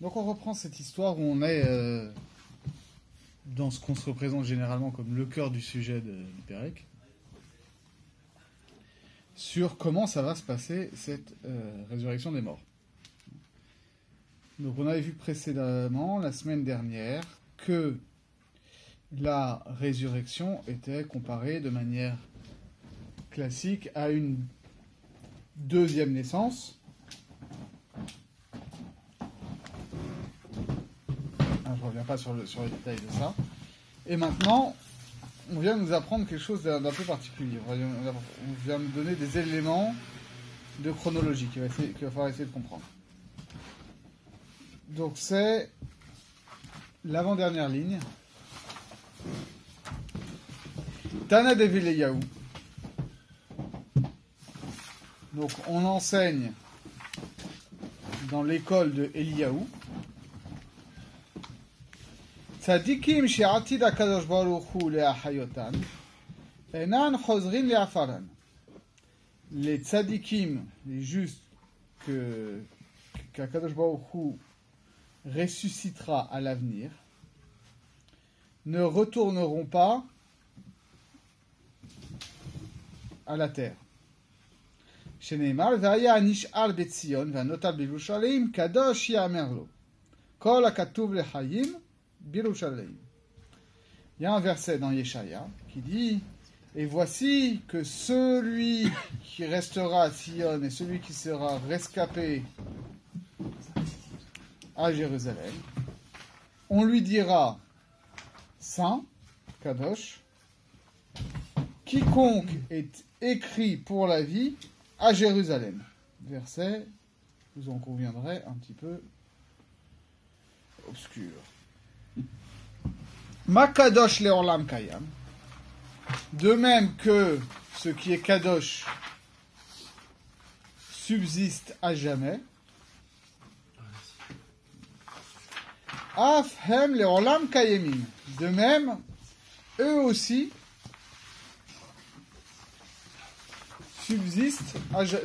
Donc on reprend cette histoire où on est dans ce qu'on se représente généralement comme le cœur du sujet du Pérec, sur comment ça va se passer cette résurrection des morts. Donc on avait vu précédemment, la semaine dernière, que la résurrection était comparée de manière classique à une deuxième naissance. Je ne reviens pas sur les détails de ça. Et maintenant, on vient nous apprendre quelque chose d'un peu particulier. On vient nous donner des éléments de chronologie qu'il va falloir essayer de comprendre. Donc c'est l'avant-dernière ligne. Tana de Eliyahu. Donc on enseigne dans l'école de Eliyahu. Tzadikim she'atid HaKadosh Baruch Hu le'achayotan enan chozrin le'afaran. Les tzadikim, les justes qu'HaKadosh Baruch Hu ressuscitera à l'avenir, ne retourneront pas à la terre. Sheneimar v'aya nish'ar betzion v'anotal b'Yerushalayim kadosh ya'amer lo kol hakatuv lechayim b'Yerushalayim. Il y a un verset dans Yeshaya qui dit: et voici que celui qui restera à Sion et celui qui sera rescapé à Jérusalem, on lui dira saint, kadosh, quiconque est écrit pour la vie à Jérusalem. Verset, vous en conviendrez, un petit peu obscur. Ma kadosh le'olam kayam. De même que ce qui est kadosh subsiste à jamais. Af hem le'olam kayemim. De même, eux aussi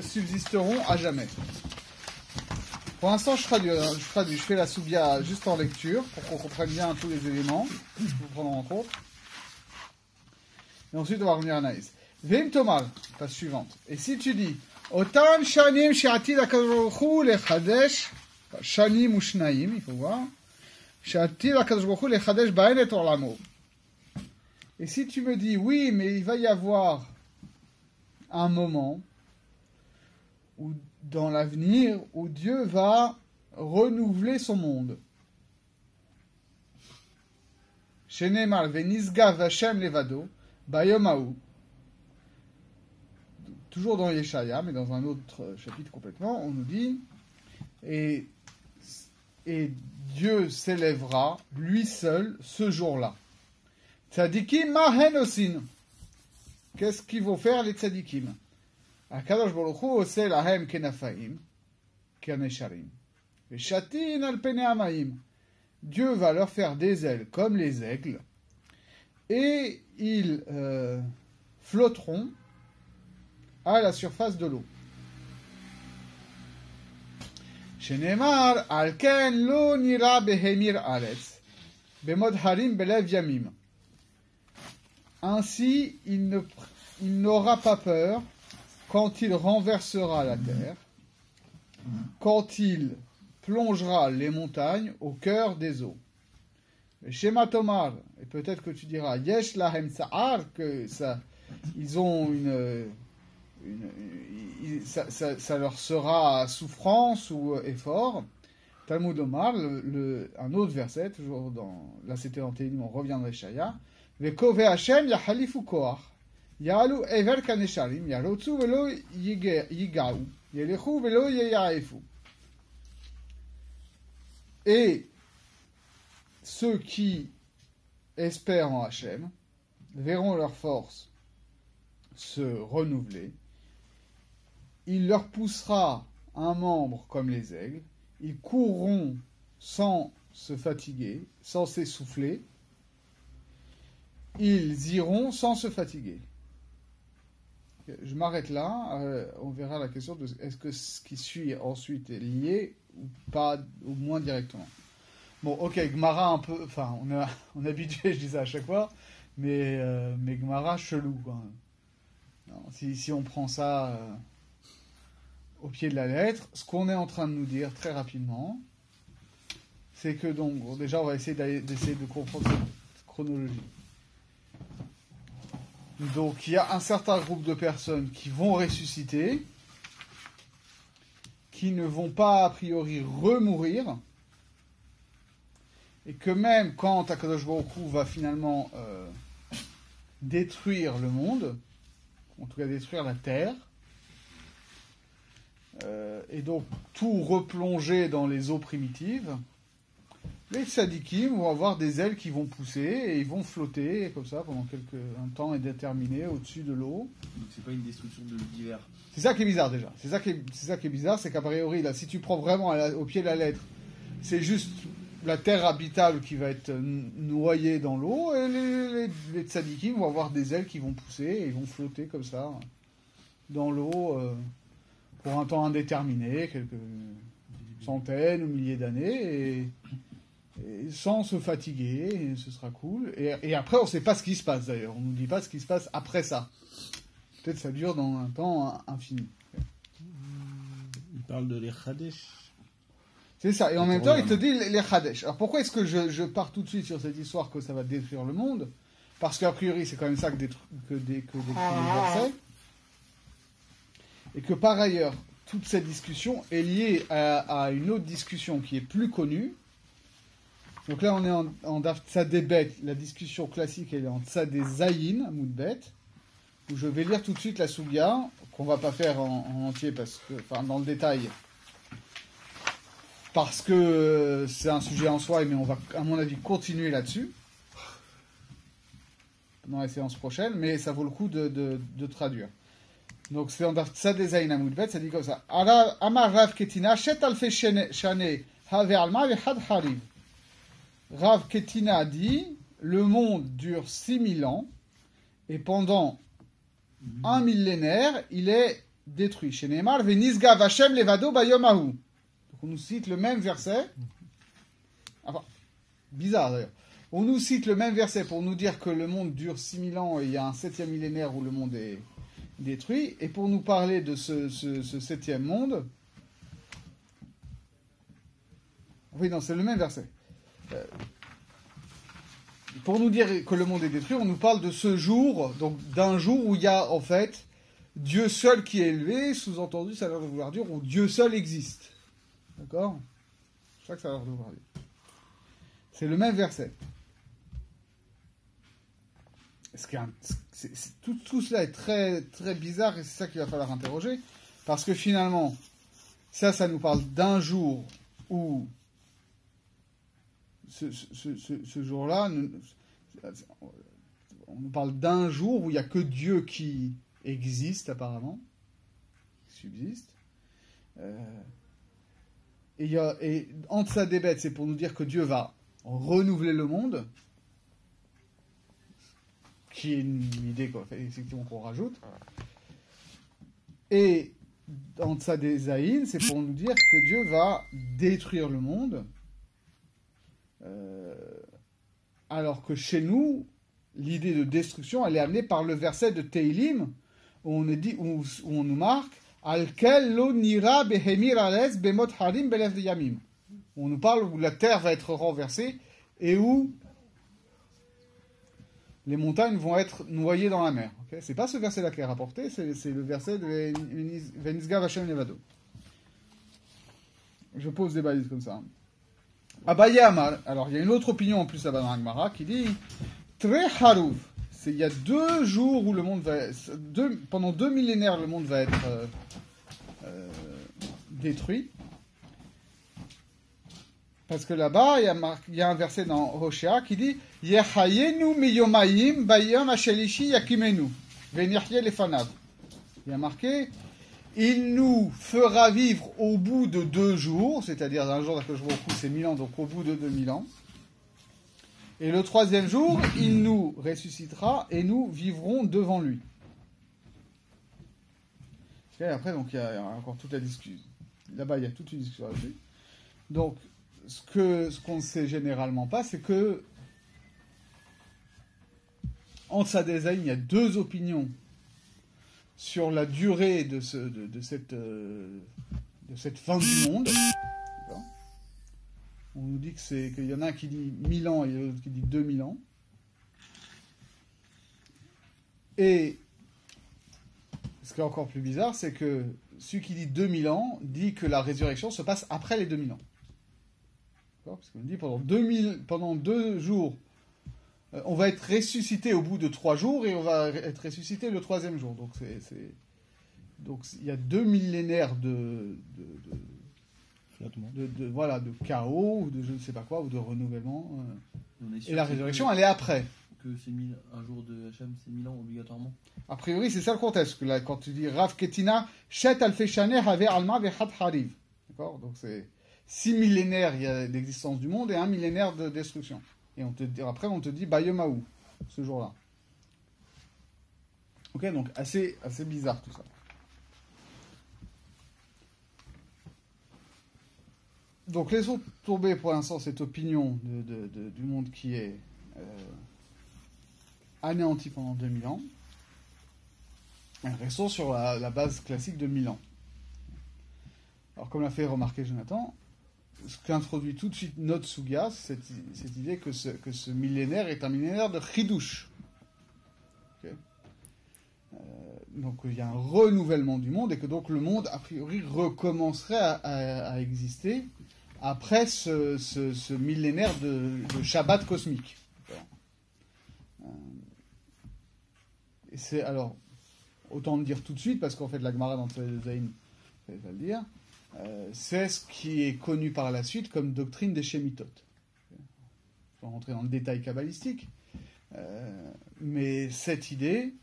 subsisteront à jamais. Pour l'instant, je traduis. Je fais la soubia juste en lecture pour qu'on comprenne bien tous les éléments. Je vous prendre en compte. Et ensuite, on va revenir à Naïs. Vim Tomal, page suivante. Et si tu dis Otam shanim she'atid HaKadosh Baruch Hu lechadesh, shanim ou shnaim, il faut voir. She'atid HaKadosh Baruch Hu lechadesh ba'en et orlamo. Et si tu me dis oui, mais il va y avoir un moment où, dans l'avenir, où Dieu va renouveler son monde. Shenemar venisgav Hashem levado bayomahu. Toujours dans Yeshaya, mais dans un autre chapitre complètement, on nous dit et Dieu s'élèvera lui seul ce jour-là. Tzadikim mahen osin. Qu'est-ce qu'ils vont faire les tzadikim? HaKadosh Baruch Hu oseh lahem kenafaim, kenesharim. Veshatin al penei hamayim. Dieu va leur faire des ailes comme les aigles, et ils flotteront à la surface de l'eau. Shenemar al ken lo nira behemir aretz, bemod harim belev yamim. Ainsi, il n'aura pas peur quand il renversera la terre, quand il plongera les montagnes au cœur des eaux. Shema Tomar, et peut-être que tu diras, Yesh lahem sa'ar, que ça, ils ont ça leur sera souffrance ou effort. Talmud Omar, un autre verset, toujours là c'était en Télim, on revient dans Yeshaya. Vekove Hashem yahalifu koach, yalu ever kanesharim, yarotzu velo yigau, yelechu velo yeyaefu. Et ceux qui espèrent en Hachem verront leur force se renouveler. Il leur poussera un membre comme les aigles. Ils courront sans se fatiguer, sans s'essouffler. Ils iront sans se fatiguer. Je m'arrête là. On verra la question de est-ce que ce qui suit ensuite est lié ou pas, au moins directement. Bon, ok, Gemara un peu, enfin, on est habitué, je dis ça à chaque fois, mais Gemara chelou, quoi. Non, si on prend ça au pied de la lettre, ce qu'on est en train de nous dire très rapidement, c'est que donc, bon, déjà, on va essayer de comprendre cette chronologie. Donc, il y a un certain groupe de personnes qui vont ressusciter, qui ne vont pas, a priori, remourir, et que même quand Akadosh Baruch Hu va finalement détruire le monde, en tout cas détruire la terre, et donc tout replonger dans les eaux primitives, les tzadikim vont avoir des ailes qui vont pousser et ils vont flotter comme ça pendant un temps indéterminé au-dessus de l'eau. Donc c'est pas une destruction de l'univers. C'est ça qui est bizarre déjà. C'est ça qui est bizarre, c'est qu'a priori là, si tu prends vraiment au pied de la lettre, c'est juste la terre habitable qui va être noyée dans l'eau et les tzadikim vont avoir des ailes qui vont pousser et ils vont flotter comme ça dans l'eau pour un temps indéterminé, quelques centaines ou milliers d'années et sans se fatiguer, et ce sera cool. Et après, on ne sait pas ce qui se passe d'ailleurs. On ne nous dit pas ce qui se passe après ça. Peut-être ça dure dans un temps infini. Il parle de l'Echadesh. C'est ça. Et en même temps, il te dit les Chadesh. Alors pourquoi est-ce que je pars tout de suite sur cette histoire que ça va détruire le monde? Parce qu'a priori, c'est quand même ça que détruit les versets. Et que par ailleurs, toute cette discussion est liée à une autre discussion qui est plus connue. Donc là, on est en Tzadébet, la discussion classique, elle est en Tzadé-Zayin, Moudbet, où je vais lire tout de suite la Sougia, qu'on va pas faire en entier, dans le détail, parce que c'est un sujet en soi, mais on va, à mon avis, continuer là-dessus, dans la séance prochaine, mais ça vaut le coup de traduire. Donc c'est en Tzadé-Zayin, Moudbet, ça dit comme ça. Amar Rav Ketina, Shet Alfe Shane, Have Alma, Vechad Hariv. Rav Ketina a dit, le monde dure 6000 ans, et pendant un millénaire, il est détruit. Chez Neymar, Venisga Vashem Levado Bayomahu. Donc on nous cite le même verset. Enfin, bizarre d'ailleurs. On nous cite le même verset pour nous dire que le monde dure 6000 ans et il y a un 7e millénaire où le monde est détruit. Et pour nous parler de ce 7e monde. Oui, non, c'est le même verset. Pour nous dire que le monde est détruit, on nous parle de ce jour, donc d'un jour où il y a en fait Dieu seul qui est élevé, sous-entendu, ça a l'air de vouloir dire où Dieu seul existe. D'accord? C'est ça que ça a l'air de vouloir dire. C'est le même verset. Tout cela est très, très bizarre et c'est ça qu'il va falloir interroger, parce que finalement, ça nous parle d'un jour où ce jour-là, on nous parle d'un jour où il n'y a que Dieu qui existe apparemment, qui subsiste. Et entre sa débête, c'est pour nous dire que Dieu va renouveler le monde, qui est une idée effectivement qu'on rajoute. Et entre sa désaïn, c'est pour nous dire que Dieu va détruire le monde. Alors que chez nous, l'idée de destruction, elle est amenée par le verset de Teilim, où on nous marque Alkel lo nira behemir ales bemot harim belef yamim. On nous parle où la terre va être renversée et où les montagnes vont être noyées dans la mer. Okay, c'est pas ce verset-là qui est rapporté, c'est le verset de Venisga Vashem Levado. Je pose des balises comme ça. Abaye Amar, alors il y a une autre opinion en plus là-bas dans Agmara qui dit Très Harouv, il y a 2 jours où le monde va pendant 2 millénaires le monde va être détruit. Parce que là-bas, il y a un verset dans Hosea qui dit Yechayenu miyomayim bayom hashelishi yakimenu venirye lefanav. Il y a marqué il nous fera vivre au bout de 2 jours, c'est-à-dire un jour que je vois c'est 1000 ans, donc au bout de 2000 ans. Et le 3e jour, il nous ressuscitera et nous vivrons devant lui. Et après, donc, il y a encore toute la discussion. Là-bas, il y a toute une discussion là-dessus. Donc, ce qu'on ne sait généralement pas, c'est que entre Sadézaïn, il y a deux opinions sur la durée de cette fin du monde. D'accord. On nous dit qu'il y en a un qui dit 1000 ans et l'autre qui dit 2000 ans. Et ce qui est encore plus bizarre, c'est que celui qui dit 2000 ans dit que la résurrection se passe après les 2000 ans. D'accord. Parce qu'on dit pendant 2 jours, on va être ressuscité au bout de 3 jours et on va être ressuscité le 3e jour. Donc il y a 2 millénaires de chaos, ou de je ne sais pas quoi, ou de renouvellement. Et la résurrection, elle est après. Que c'est un jour de Hachem, c'est 1000 ans obligatoirement. A priori, c'est ça le contexte. Que là, quand tu dis Rav Ketina, Shet Alfeshane Have Alma Vechat Hariv. D'accord. Donc c'est 6 millénaires d'existence du monde et 1 millénaire de destruction. Et après, on te dit Bayemaou, ce jour-là. Ok, donc assez bizarre tout ça. Donc laissons tomber pour l'instant cette opinion du monde qui est anéanti pendant 2000 ans. Et restons sur la base classique de 1000 ans. Alors comme l'a fait remarquer Jonathan, ce qu'introduit tout de suite notre Suga, c'est cette idée que ce millénaire est un millénaire de Chidouche. Okay. Donc il y a un renouvellement du monde et que donc le monde, a priori, recommencerait à exister après ce millénaire de Shabbat cosmique. Et c'est alors, autant le dire tout de suite, parce qu'en fait la Gemara dans Zayn va le dire, c'est ce qui est connu par la suite comme doctrine des Shemitot. Je vais rentrer dans le détail kabbalistique, mais cette idée,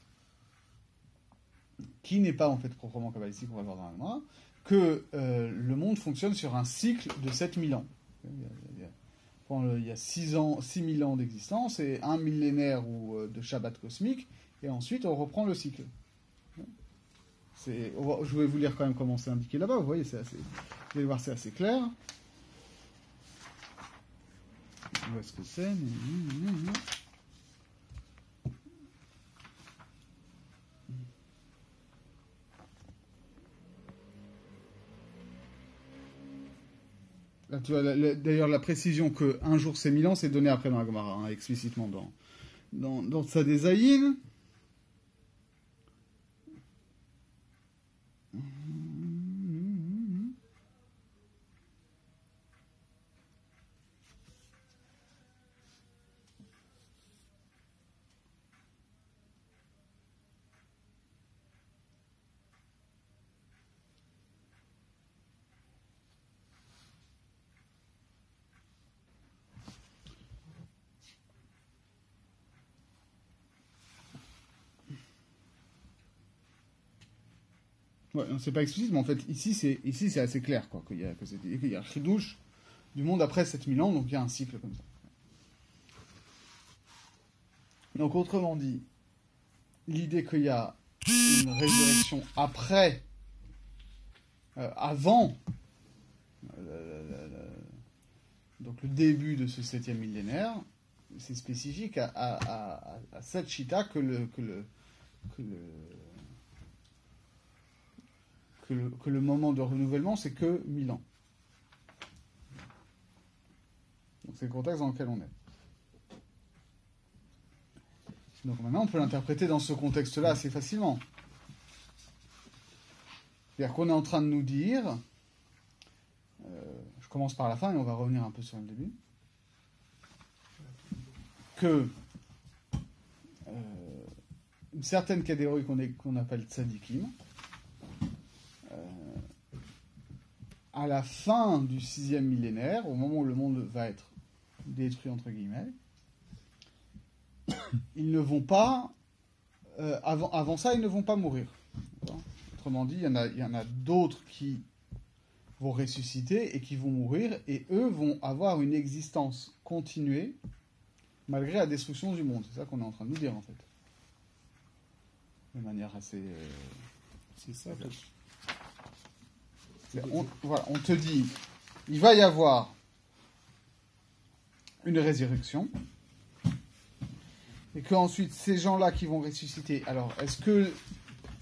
qui n'est pas en fait proprement kabbalistique, on va le voir dans la Gemara, que le monde fonctionne sur un cycle de 7000 ans. Il y a 6000 ans d'existence et un millénaire de Shabbat cosmique, et ensuite on reprend le cycle. Je vais vous lire quand même comment c'est indiqué là-bas, vous voyez, vous allez voir, c'est assez clair. Où est-ce que c'est ? Là, tu vois, d'ailleurs, la précision qu'un jour c'est 1000 ans, c'est donné après dans la Gemara, hein, explicitement dans Sadézaïn. Ouais, c'est pas explicite, mais en fait, ici c'est assez clair, quoi, qu'il y a un chidouche du monde après 7000 ans, donc il y a un cycle comme ça. Donc, autrement dit, l'idée qu'il y a une résurrection après, avant, donc le début de ce 7e millénaire, c'est spécifique à cette chita que le moment de renouvellement, c'est que 1000 ans. Donc c'est le contexte dans lequel on est. Donc maintenant, on peut l'interpréter dans ce contexte-là assez facilement. C'est-à-dire qu'on est en train de nous dire, je commence par la fin et on va revenir un peu sur le début, que une certaine catégorie qu'on appelle tzadikim, à la fin du 6e millénaire, au moment où le monde va être détruit, entre guillemets, ils ne vont pas, avant ça, ils ne vont pas mourir. Autrement dit, il y en a d'autres qui vont ressusciter et qui vont mourir, et eux vont avoir une existence continuée, malgré la destruction du monde. C'est ça qu'on est en train de nous dire, en fait. De manière assez... C'est ça, on te dit, il va y avoir une résurrection, et qu'ensuite, ces gens-là qui vont ressusciter, alors, est-ce que,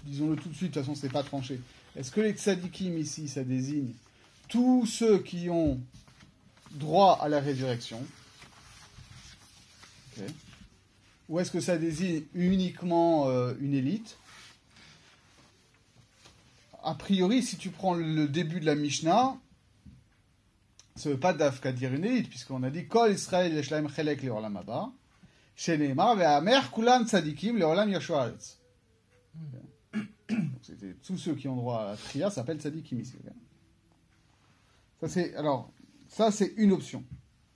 disons-le tout de suite, de toute façon, c'est pas tranché, est-ce que les tzadikim ici, ça désigne tous ceux qui ont droit à la résurrection, okay. Ou est-ce que ça désigne uniquement une élite? A priori, si tu prends le début de la Mishnah, ça ne veut pas d'Afka dire une élite, puisqu'on a dit Kol Israël Yeshlaim Chelek Leolam Haba, Sheneemar Ve'amer Kulan Tzadikim Leolam Yashua Haaretz. C'était tous ceux qui ont droit à la Tria, ça s'appelle Tzadikim ici. Ça c'est une option.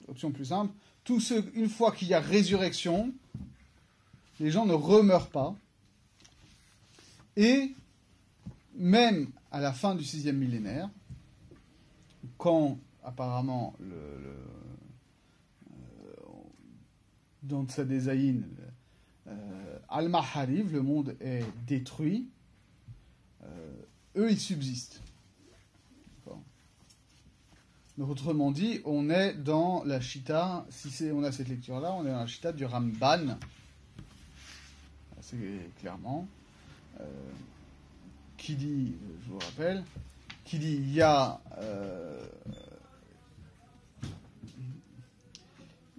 Option plus simple. Tous ceux, une fois qu'il y a résurrection, les gens ne remeurent pas. Et même à la fin du 6e millénaire, quand apparemment dans Tzadézaïn, Al-Mahariv, le monde est détruit, eux ils subsistent. Donc, autrement dit, on est dans la Shita, on a cette lecture-là, on est dans la Shita du Ramban, assez clairement, qui dit, je vous rappelle, qui dit, il y a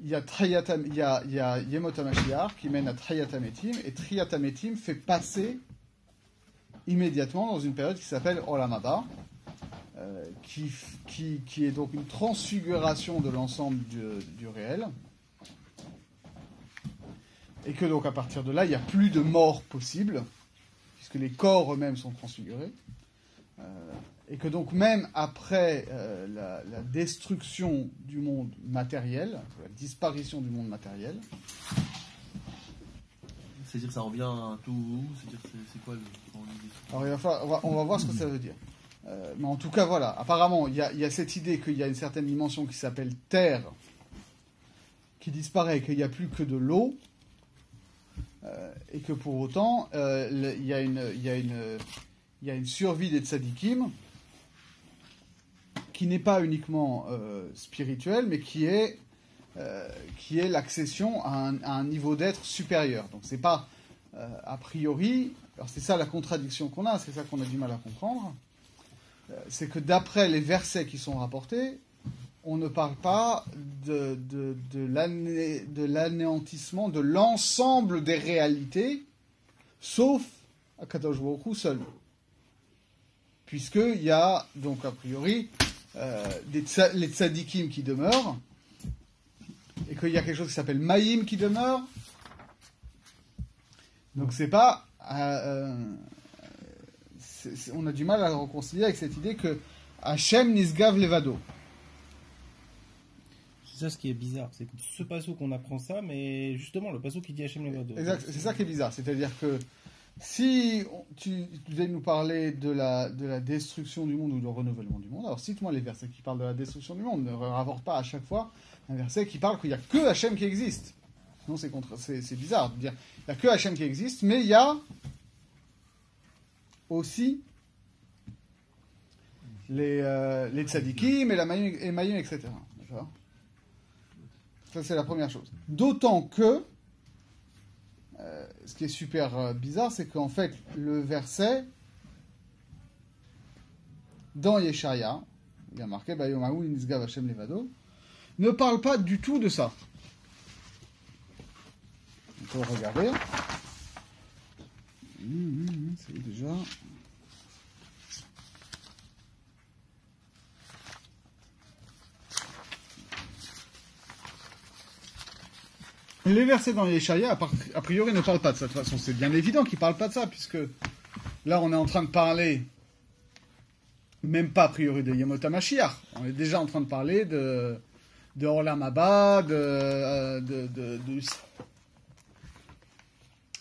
Yemot HaMashiach qui mène à Triyat HaMetim, et Triyat HaMetim fait passer immédiatement dans une période qui s'appelle Olam Haba, qui est donc une transfiguration de l'ensemble du réel, et que donc à partir de là, il n'y a plus de mort possible, puisque les corps eux-mêmes sont transfigurés, et que donc même après la destruction du monde matériel, la disparition du monde matériel, c'est-à-dire que ça revient à tout, c'est-à-dire c'est quoi le... Alors on va voir ce que ça veut dire. Mais en tout cas, voilà, apparemment, il y a cette idée qu'il y a une certaine dimension qui s'appelle terre, qui disparaît, qu'il n'y a plus que de l'eau, et que pour autant, il y a une survie des tzadikim, qui n'est pas uniquement spirituelle, mais qui est l'accession à un niveau d'être supérieur. Donc c'est pas, a priori, alors c'est ça la contradiction qu'on a, c'est ça qu'on a du mal à comprendre, c'est que d'après les versets qui sont rapportés, on ne parle pas de l'anéantissement de l'ensemble des réalités, sauf Akadosh Baruch Hu seul. Puisqu'il y a, donc a priori, les tzadikim qui demeurent, et qu'il y a quelque chose qui s'appelle Maïm qui demeure. Donc c'est pas... on a du mal à le reconcilier avec cette idée que Hachem Nisgav Levado. C'est ça ce qui est bizarre, c'est que ce passo qu'on apprend ça, mais justement le passo qui dit Hachem Levado. Exact, c'est ça qui est bizarre, c'est-à-dire que si tu devais nous parler de la destruction du monde ou du renouvellement du monde, alors cite-moi les versets qui parlent de la destruction du monde, ne rapporte pas à chaque fois un verset qui parle qu'il n'y a que Hachem qui existe. Sinon c'est bizarre de dire il n'y a que Hachem qui existe, mais il y a aussi les tzadikim et la Maïm, etc. D'accord ? Ça, c'est la première chose. D'autant que, ce qui est super bizarre, c'est qu'en fait, le verset, dans Yeshaya, il y a marqué, Bayomahu Nisgav Hashem Levado, ne parle pas du tout de ça. On peut regarder. C'est déjà... Les versets dans Yeshaya, a priori, ne parlent pas de ça. De toute façon, c'est bien évident qu'ils ne parlent pas de ça, puisque là, on est en train de parler, même pas a priori de Yemot HaMashiach. On est déjà en train de parler de Olam Haba,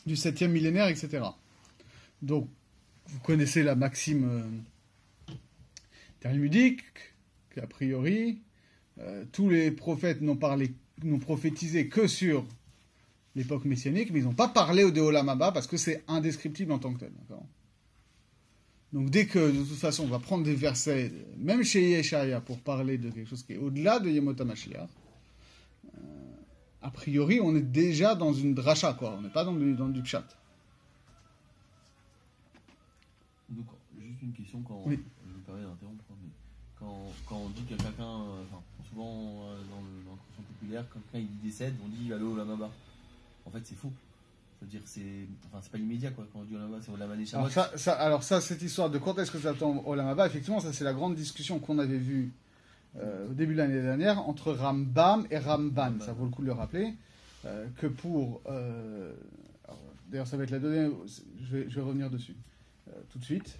du 7e millénaire, etc. Donc, vous connaissez la maxime talmudique, qu'a priori, tous les prophètes n'ont prophétisé que sur l'époque messianique, mais ils n'ont pas parlé de Olam Haba parce que c'est indescriptible en tant que tel. D'accord ? Donc dès que, de toute façon, on va prendre des versets, même chez Yeshaya, pour parler de quelque chose qui est au-delà de Yemot HaMashiach, a priori, on est déjà dans une dracha, quoi. On n'est pas dans du pshat. Donc, juste une question, Oui. je me permets d'interrompre, mais quand on dit que quelqu'un, souvent dans le conscience populaire, quand quelqu'un il décède, on dit allô Olam Haba. En fait, c'est faux. C'est-à-dire, c'est pas l'immédiat, quoi. Quand on dit Olam Haba, c'est Olam Haneshamot. Alors ça, cette histoire de quand est-ce que ça tombe Olam Haba, effectivement, ça c'est la grande discussion qu'on avait vue au début de l'année dernière entre Rambam et Ramban. Ça vaut le coup de le rappeler. Que pour... d'ailleurs, ça va être la deuxième... Je vais revenir dessus tout de suite.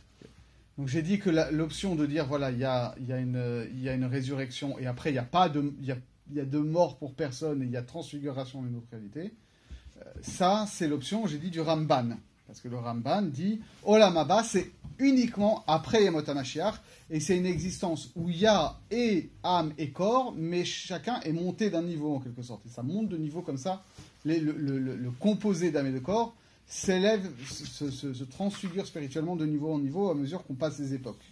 Donc j'ai dit que l'option de dire, voilà, il y a une résurrection et après, il y a de mort pour personne et il y a transfiguration d'une autre réalité. Ça, c'est l'option, j'ai dit, du Ramban. Parce que le Ramban dit, Olam Haba, c'est uniquement après Yemot HaMashiach, et c'est une existence où il y a et âme et corps, mais chacun est monté d'un niveau en quelque sorte. Et ça monte de niveau comme ça. Le composé d'âme et de corps s'élève, se transfigure spirituellement de niveau en niveau à mesure qu'on passe les époques.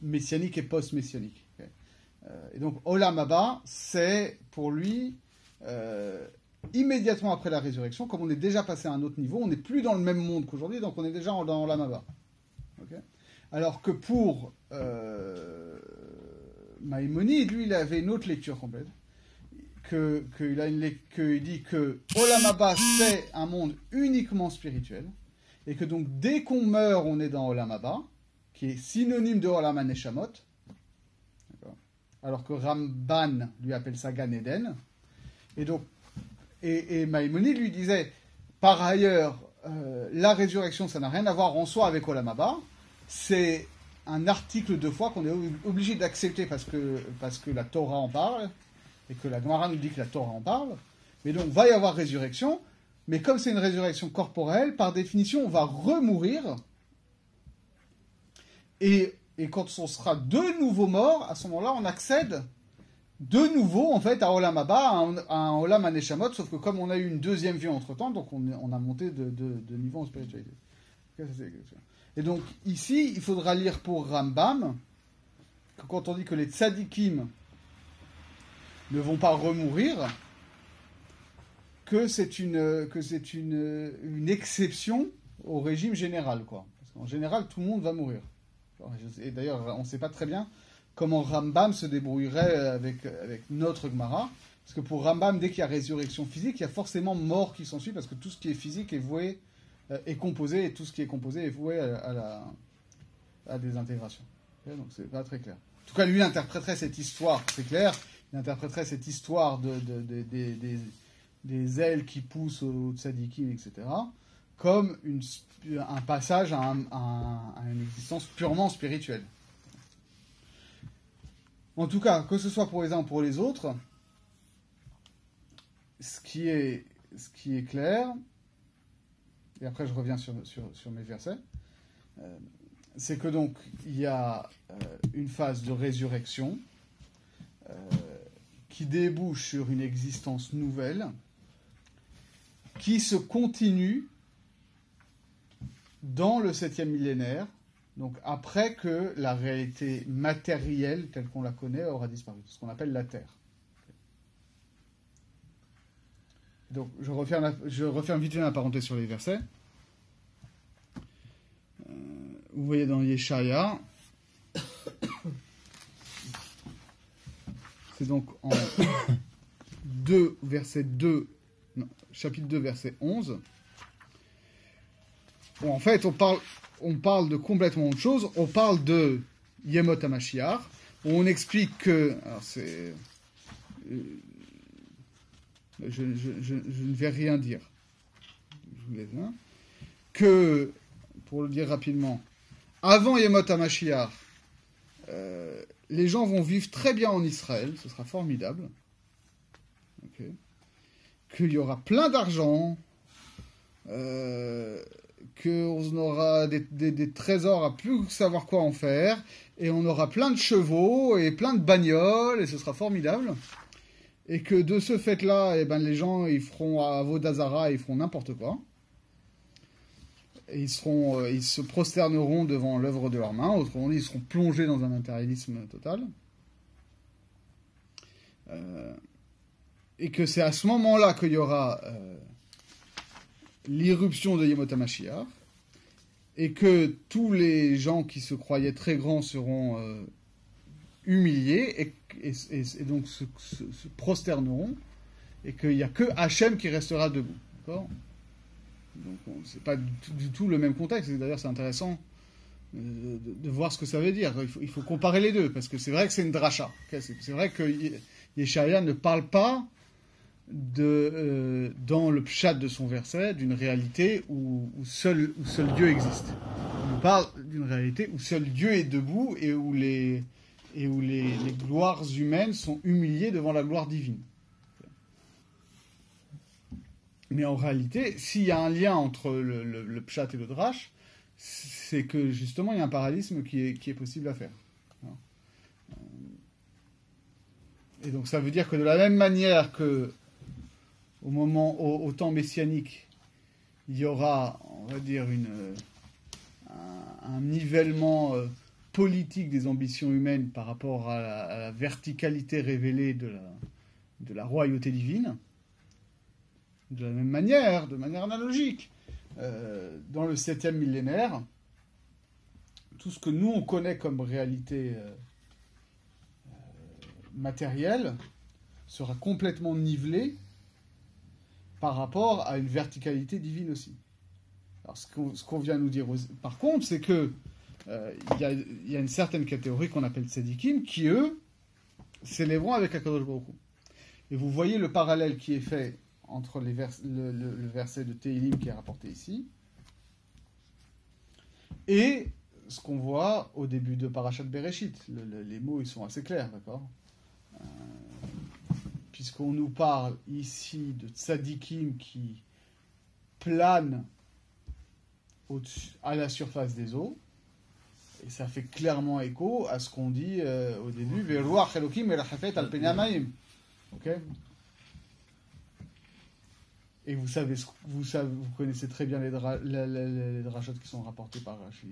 Messianiques et post-messianiques. Okay. Et donc, Olam Haba, c'est pour lui... immédiatement après la résurrection, comme on est déjà passé à un autre niveau, on n'est plus dans le même monde qu'aujourd'hui, donc on est déjà dans Olam Haba. Okay. Alors que pour Maïmonide, lui, il avait une autre lecture complète, qu'il dit que Olam Haba, c'est un monde uniquement spirituel, et que donc dès qu'on meurt, on est dans Olam Haba, qui est synonyme de Olam HaNeshamot, alors que Ramban lui appelle ça Gan Eden, et donc Et Maïmonide lui disait, par ailleurs, la résurrection, ça n'a rien à voir en soi avec Olam Haba. C'est un article de foi qu'on est obligé d'accepter parce que la Torah en parle, et que la Gemara nous dit que la Torah en parle. Mais donc, va y avoir résurrection. Mais comme c'est une résurrection corporelle, par définition, on va remourir. Et quand on sera de nouveau mort, à ce moment-là, on accède... de nouveau, en fait, à Olam Haba, à un Olam HaNeshamot, sauf que comme on a eu une deuxième vie entre-temps, donc on a monté de niveau en spiritualité. Et donc, ici, il faudra lire pour Rambam, que quand on dit que les tzadikim ne vont pas remourir, que c'est une exception au régime général, quoi. Parce qu'en général, tout le monde va mourir. Et d'ailleurs, on ne sait pas très bien comment Rambam se débrouillerait avec notre Gemara. Parce que pour Rambam, dès qu'il y a résurrection physique, il y a forcément mort qui s'ensuit, parce que tout ce qui est physique est voué, est composé, et tout ce qui est composé est voué à la désintégration. Okay, donc c'est pas très clair. En tout cas, lui interpréterait cette histoire, c'est clair, il interpréterait cette histoire des ailes qui poussent au tzadikim, etc., comme un passage à une existence purement spirituelle. En tout cas, que ce soit pour les uns ou pour les autres, ce qui est clair, et après je reviens sur mes versets, c'est que donc il y a une phase de résurrection qui débouche sur une existence nouvelle, qui se continue dans le 7e millénaire, donc après que la réalité matérielle, telle qu'on la connaît, aura disparu, ce qu'on appelle la Terre. Donc je referme vite fait la parenthèse sur les versets. Vous voyez dans Yeshaya, c'est donc en chapitre 2, verset 11, où en fait on parle de complètement autre chose. On parle de Yemot HaMashiach, où on explique que... Alors c'est... Je ne vais rien dire. Je vous laisse, hein. Que, pour le dire rapidement, avant Yemot HaMashiach, les gens vont vivre très bien en Israël, ce sera formidable. Okay. Qu'il y aura plein d'argent, qu'on aura des trésors à plus savoir quoi en faire, et on aura plein de chevaux et plein de bagnoles, et ce sera formidable. Et que de ce fait-là, eh ben, les gens ils feront à Avodah Zarah, ils feront n'importe quoi. et ils se prosterneront devant l'œuvre de leurs mains. Autrement dit, ils seront plongés dans un matérialisme total. Et que c'est à ce moment-là qu'il y aura l'irruption de Yemot HaMashiach, et que tous les gens qui se croyaient très grands seront humiliés et donc se prosterneront, et qu'il n'y a que Hachem qui restera debout. D'accord ? Donc c'est pas du tout le même contexte, et d'ailleurs c'est intéressant de voir ce que ça veut dire. Il faut comparer les deux, parce que c'est vrai que c'est une dracha. C'est vrai que Yeshaya ne parle pas dans le pshat de son verset d'une réalité où seul Dieu existe. Il parle d'une réalité où seul Dieu est debout et où les gloires humaines sont humiliées devant la gloire divine. Mais en réalité, s'il y a un lien entre le pshat et le drash, c'est que justement il y a un parallélisme qui est possible à faire. Et donc ça veut dire que de la même manière que au temps messianique, il y aura, on va dire, un nivellement politique des ambitions humaines par rapport à la verticalité révélée de la royauté divine. De la même manière, de manière analogique, dans le 7e millénaire, tout ce que nous on connaît comme réalité matérielle sera complètement nivelé par rapport à une verticalité divine aussi. Alors ce qu'on vient nous dire, par contre, c'est que il y a une certaine catégorie qu'on appelle tzadikim qui, eux, s'élèveront avec Akadosh Baruch Hu. Et vous voyez le parallèle qui est fait entre le verset de Tehillim qui est rapporté ici et ce qu'on voit au début de Parashat Bereshit. Les mots, ils sont assez clairs, d'accord ? Puisqu'on nous parle ici de tzadikim qui planent à la surface des eaux, et ça fait clairement écho à ce qu'on dit au début, Ve'ruach Elokim merachafet al pnei hamayim. Ok ? Et vous connaissez très bien les drachot qui sont rapportés par Rashi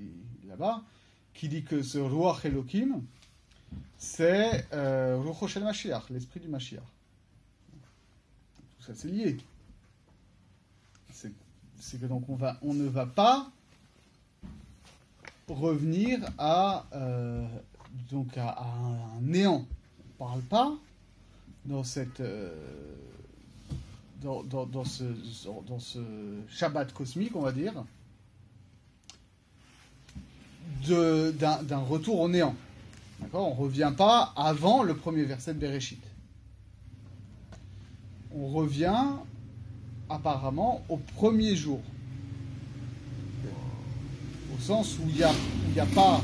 là-bas, qui dit que ce Ruach Elokim, c'est Rucho Shel Mashiach, l'esprit du Mashiach. Tout ça, c'est lié. C'est que donc on ne va pas revenir à un néant. On ne parle pas dans cette dans ce Shabbat cosmique, on va dire, d'un retour au néant. D'accord ? On ne revient pas avant le premier verset de Bereshit. On revient apparemment au premier jour. Au sens où il n'y a pas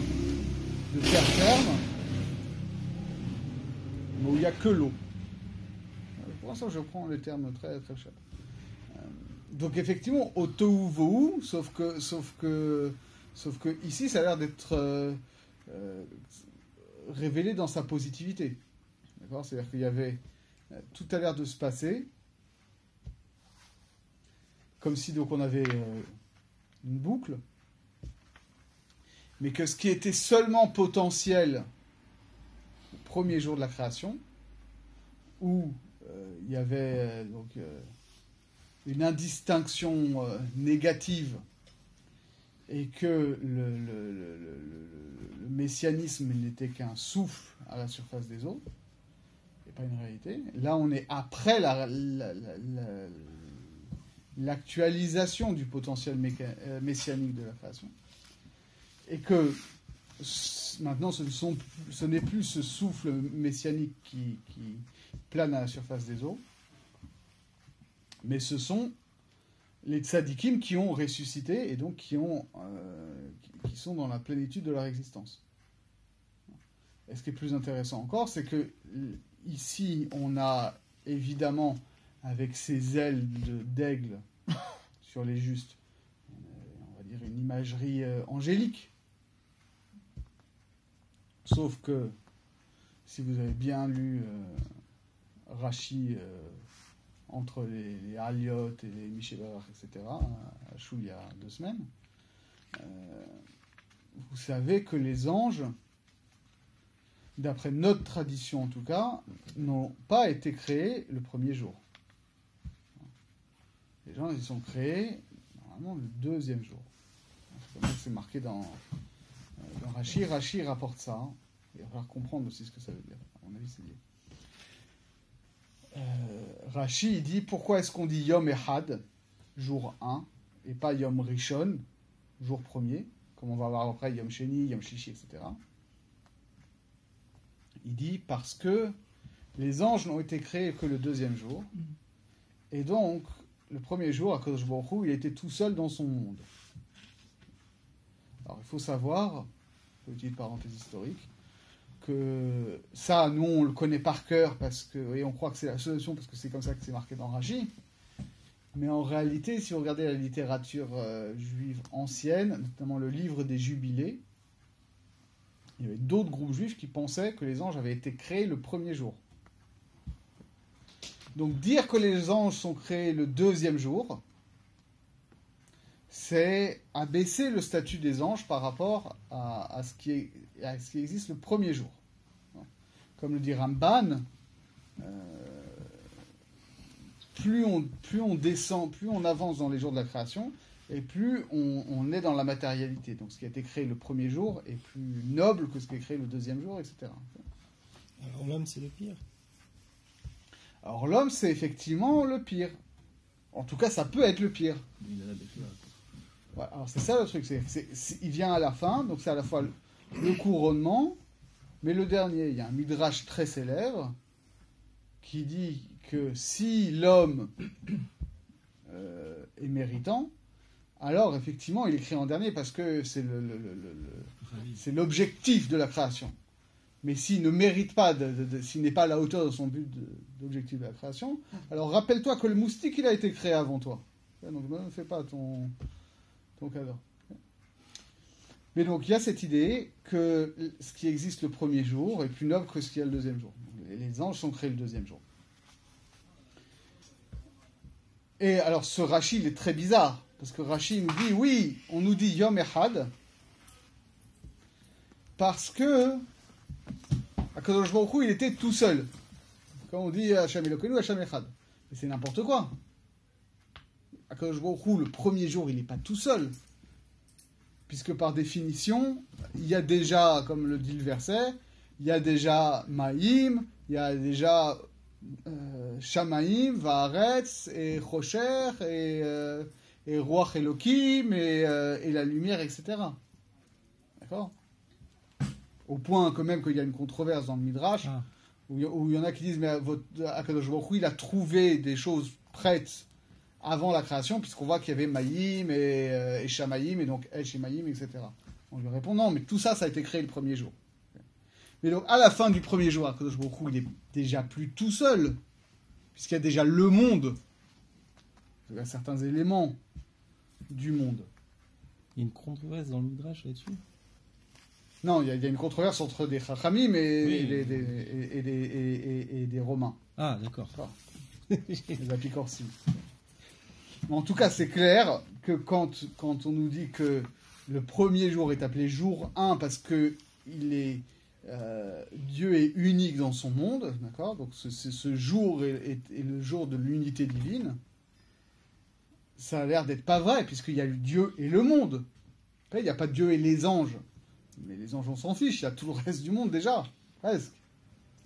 de terre ferme, mais où il n'y a que l'eau. Pour l'instant, je prends les termes très très chers. Donc effectivement, au tohu vohu, sauf que ici, ça a l'air d'être révélé dans sa positivité. D'accord ? C'est-à-dire qu'il y avait tout a l'air de se passer comme si donc on avait une boucle, mais que ce qui était seulement potentiel au premier jour de la création, où il y avait une indistinction négative et que le messianisme n'était qu'un souffle à la surface des eaux, et pas une réalité. Là, on est après l'actualisation du potentiel messianique de la création. Et que maintenant, ce n'est plus ce souffle messianique qui plane à la surface des eaux, mais ce sont les tzadikim qui ont ressuscité et donc qui sont dans la plénitude de leur existence. Et ce qui est plus intéressant encore, c'est que ici, on a évidemment, avec ces ailes d'aigle sur les justes, on va dire une imagerie angélique. Sauf que, si vous avez bien lu Rashi entre les Aliot et les Mishébar, etc., à Chou il y a 2 semaines, vous savez que les anges, d'après notre tradition en tout cas, n'ont pas été créés le premier jour. Les gens, ils sont créés normalement le deuxième jour. C'est comme ça que c'est marqué dans Rashi. Rashi rapporte ça. Hein. Il va falloir comprendre aussi ce que ça veut dire. À mon avis, c'est lié. Rashi, il dit, pourquoi est-ce qu'on dit Yom Echad, jour 1, et pas Yom Rishon, jour 1er, comme on va voir après Yom Sheni, Yom Shishi, etc. Il dit, parce que les anges n'ont été créés que le deuxième jour, et donc, le premier jour, Akadosh Baruch Hu, il était tout seul dans son monde. Alors, il faut savoir, petite parenthèse historique, que ça, nous, on le connaît par cœur, et on croit que c'est la solution, parce que c'est comme ça que c'est marqué dans Rashi. Mais en réalité, si vous regardez la littérature juive ancienne, notamment le livre des Jubilés, il y avait d'autres groupes juifs qui pensaient que les anges avaient été créés le premier jour. Donc dire que les anges sont créés le deuxième jour, c'est abaisser le statut des anges par rapport à ce qui existe le premier jour. Comme le dit Ramban, plus on descend, plus on avance dans les jours de la création, et plus on est dans la matérialité. Donc ce qui a été créé le premier jour est plus noble que ce qui est créé le deuxième jour, etc. Alors l'homme, c'est le pire. Alors l'homme, c'est effectivement le pire. En tout cas, ça peut être le pire. Il a la bête là. Voilà, alors c'est ça le truc, il vient à la fin, donc c'est à la fois le couronnement, mais le dernier, il y a un midrash très célèbre qui dit que si l'homme est méritant, alors effectivement il est créé en dernier parce que c'est c'est l'objectif de la création. Mais s'il ne mérite pas, s'il n'est pas à la hauteur de son but d'objectif de la création, alors rappelle-toi que le moustique il a été créé avant toi. Donc ne fais pas ton cadeau. Mais donc il y a cette idée que ce qui existe le premier jour est plus noble que ce qu'il y a le deuxième jour. Les anges sont créés le deuxième jour. Et alors ce Rashi il est très bizarre, parce que Rashi nous dit, oui, on nous dit Yom Echad, parce que Akadosh Baruch Hu, il était tout seul. Quand on dit Hashem Elokeinu, Hashem Echad. Mais c'est n'importe quoi. Akadosh Baruch Hu, le premier jour, il n'est pas tout seul. Puisque par définition, il y a déjà, comme le dit le verset, il y a déjà Maïm, il y a déjà Shamaïm, Vaaretz, et Chosher, et Ruach Elokim, et la lumière, etc. D'accord ? Au point que même qu'il y a une controverse dans le Midrash, où il y en a qui disent, mais Akadosh Baruch Hu, il a trouvé des choses prêtes avant la création, puisqu'on voit qu'il y avait Maïm et Shamaïm, et donc El Shemaïm, etc. On lui répond, non, mais tout ça, ça a été créé le premier jour. Mais donc, à la fin du premier jour, Akadosh Baruch Hu, il est déjà plus tout seul, puisqu'il y a déjà le monde. Il y a certains éléments du monde. Il y a une controverse dans le Midrash là-dessus. Non, il y a une controverse entre des Chachamim et, Oui. et des Romains. Ah, d'accord. Les Apicorsi. En tout cas, c'est clair que quand on nous dit que le premier jour est appelé jour 1 parce que Dieu est unique dans son monde, d'accord ? Donc ce jour est le jour de l'unité divine. Ça a l'air d'être pas vrai, puisqu'il y a Dieu et le monde. Après, il n'y a pas Dieu et les anges. Mais les anges, on s'en fiche, il y a tout le reste du monde déjà, presque.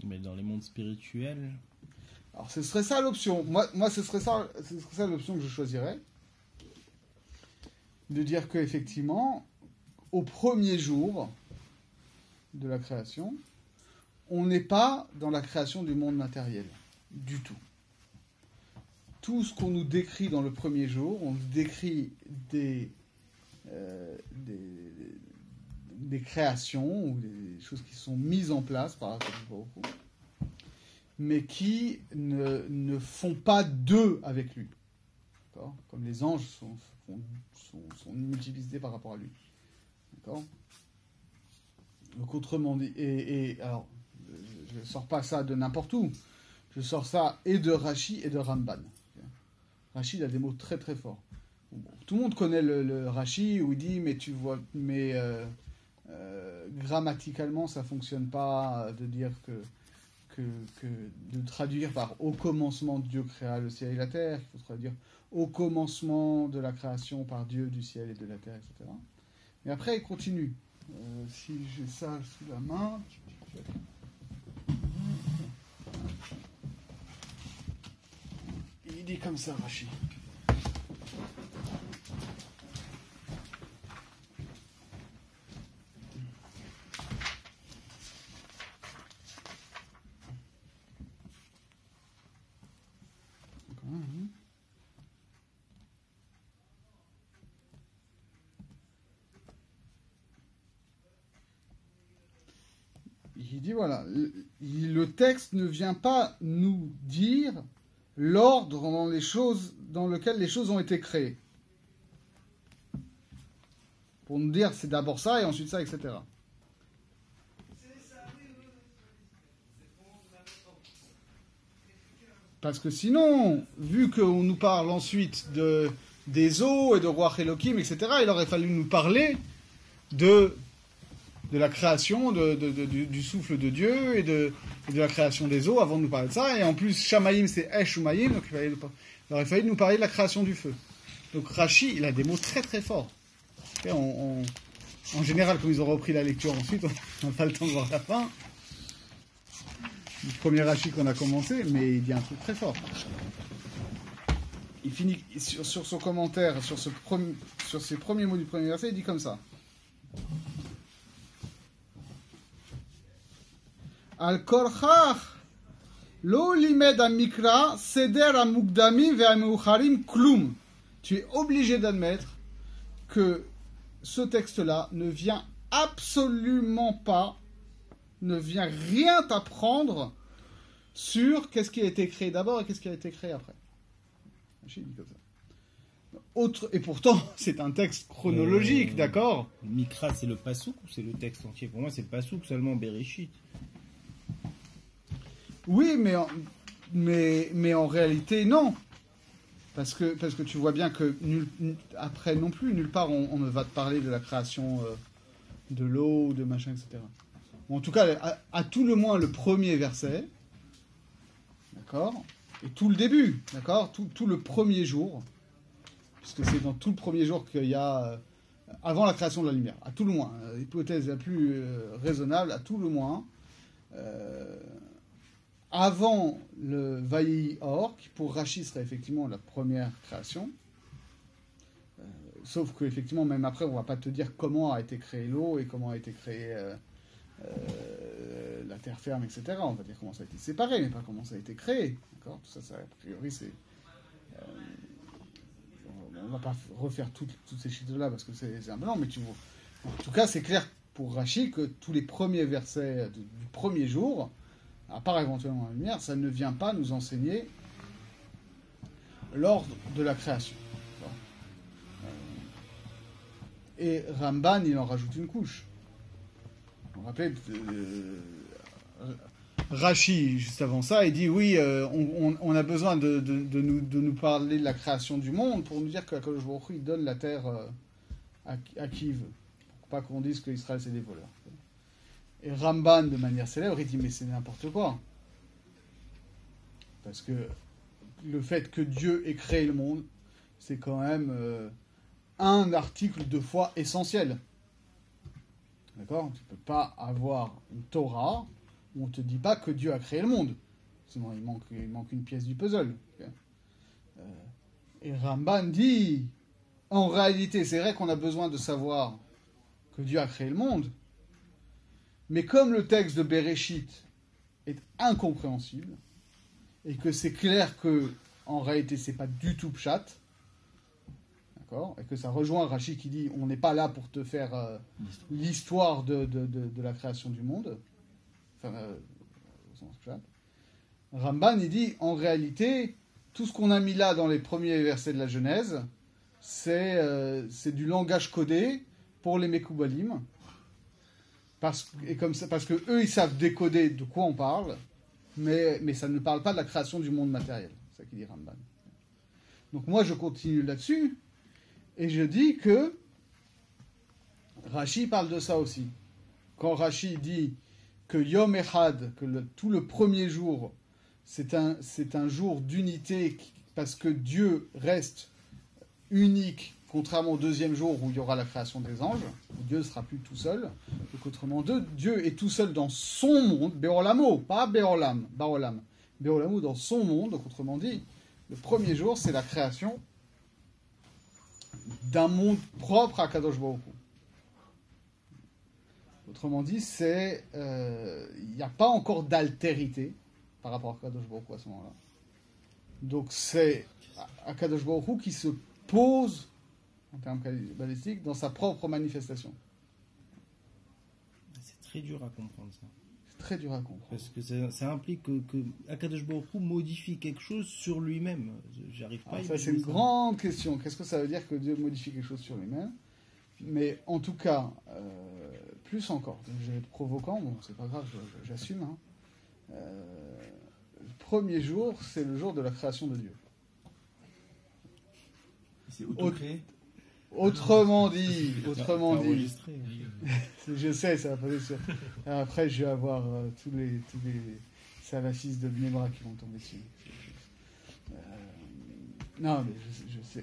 Mais dans les mondes spirituels... Alors, ce serait ça l'option. Moi ce serait ça l'option que je choisirais. De dire qu'effectivement, au premier jour de la création, on n'est pas dans la création du monde matériel. Du tout. Tout ce qu'on nous décrit dans le premier jour, on nous décrit des créations ou des choses qui sont mises en place par Akadosh Baruch Hu, mais qui ne font pas d'eux avec lui. D'accord ? Comme les anges sont une multiplicité par rapport à lui. D'accord ? Donc autrement dit, et alors, je ne sors pas ça de n'importe où, je sors ça et de Rashi et de Ramban. Rashi, il a des mots très très forts. Bon, tout le monde connaît le Rashi où il dit mais tu vois, mais grammaticalement ça fonctionne pas de dire que de traduire par au commencement Dieu créa le ciel et la terre, il faut traduire au commencement de la création par Dieu du ciel et de la terre, etc. Mais après il continue. Si j'ai ça sous la main, il dit comme ça, Rashi. Il dit voilà, le texte ne vient pas nous dire l'ordre dans lequel les choses ont été créées. Pour nous dire c'est d'abord ça et ensuite ça, etc. Parce que sinon, vu qu'on nous parle ensuite des eaux et de Roi Elohim, etc., il aurait fallu nous parler de la création du souffle de Dieu et de la création des eaux avant de nous parler de ça. Et en plus, Shamaïm, c'est Esh Umayim, donc il aurait fallu nous parler de la création du feu. Donc Rashi, il a des mots très très forts. Et en général, comme ils ont repris la lecture ensuite, on n'a pas le temps de voir la fin. Le premier Rashi qu'on a commencé, mais il dit un truc très fort. Il finit sur son commentaire, sur ces premiers mots du premier verset, il dit comme ça. Al korchach lo limed amikra seder amugdamim ve'ameucharim klum. Tu es obligé d'admettre que ce texte-là ne vient absolument pas, ne vient rien t'apprendre sur qu'est-ce qui a été créé d'abord et qu'est-ce qui a été créé après. J'ai dit comme ça. Et pourtant, c'est un texte chronologique, d'accord ? Mikra, c'est le pasouk ou c'est le texte entier? Pour moi, c'est le pasouk seulement Bereshit. Oui, mais en réalité, non. Parce que tu vois bien que après non plus, nulle part on ne va te parler de la création de l'eau, de machin, etc. Bon, en tout cas, à tout le moins le premier verset, d'accord, et tout le début, d'accord, tout le premier jour, puisque c'est dans tout le premier jour qu'il y a, avant la création de la lumière, à tout le moins, l'hypothèse la plus raisonnable, à tout le moins, avant le Vayi Or, qui pour Rashi serait effectivement la première création, sauf que effectivement même après on ne va pas te dire comment a été créée l'eau et comment a été créée la terre ferme, etc. On va dire comment ça a été séparé, mais pas comment ça a été créé. D'accord ? Tout ça, a priori, c'est... on ne va pas refaire toutes ces chiffres-là parce que c'est un blanc, mais tu vois. En tout cas, c'est clair pour Rashi que tous les premiers versets du premier jour, à part éventuellement la lumière, ça ne vient pas nous enseigner l'ordre de la création. Et Ramban, il en rajoute une couche. Vous vous rappelez, Rashi, juste avant ça, il dit oui, on a besoin de nous parler de la création du monde pour nous dire que Akadosh Baruch Hu, il donne la terre à qui il veut. Pour pas qu'on dise qu'Israël c'est des voleurs. Et Ramban, de manière célèbre, il dit mais c'est n'importe quoi. Parce que le fait que Dieu ait créé le monde, c'est quand même un article de foi essentiel. D'accord ? Tu ne peux pas avoir une Torah où on ne te dit pas que Dieu a créé le monde. Sinon, il manque une pièce du puzzle. Et Ramban dit, en réalité, c'est vrai qu'on a besoin de savoir que Dieu a créé le monde, mais comme le texte de Bereshit est incompréhensible, et que c'est clair que, en réalité, c'est pas du tout pshat, d'accord, et que ça rejoint Rashi qui dit on n'est pas là pour te faire l'histoire de la création du monde, enfin, au sens pshat. Ramban, il dit en réalité, tout ce qu'on a mis là dans les premiers versets de la Genèse, c'est du langage codé pour les Mekoubalim, parce que eux, ils savent décoder de quoi on parle, mais ça ne parle pas de la création du monde matériel. C'est ça qu'il dit Ramban. Donc moi, je continue là-dessus, Et je dis que Rashi parle de ça aussi. Quand Rashi dit que Yom Echad, que tout le premier jour, c'est un jour d'unité parce que Dieu reste unique, contrairement au deuxième jour où il y aura la création des anges, où Dieu ne sera plus tout seul. Donc autrement, Dieu est tout seul dans son monde, Beolamo, pas Beolam, Baolam. Beolamo dans son monde, donc autrement dit, le premier jour, c'est la création d'un monde propre à Kadosh Baruch Hu. Autrement dit, il n'y a pas encore d'altérité par rapport à Kadosh Baruch Hu à ce moment-là. Donc c'est Kadosh Baruch Hu qui se pose, en termes balistiques, dans sa propre manifestation. C'est très dur à comprendre ça. C'est très dur à comprendre. Parce que ça implique que Akadosh Baruch Hu modifie quelque chose sur lui-même. J'arrive pas à Alors ça, c'est une grande question. Qu'est-ce que ça veut dire que Dieu modifie quelque chose sur lui-même? Mais en tout cas, plus encore, je vais être provoquant, bon, c'est pas grave, j'assume. Hein. Le premier jour, c'est le jour de la création de Dieu. C'est auto-créé. Autrement dit, enregistré. je sais, ça va passer sur. Après, je vais avoir tous les salafistes de Bnebra qui vont tomber dessus. Non, mais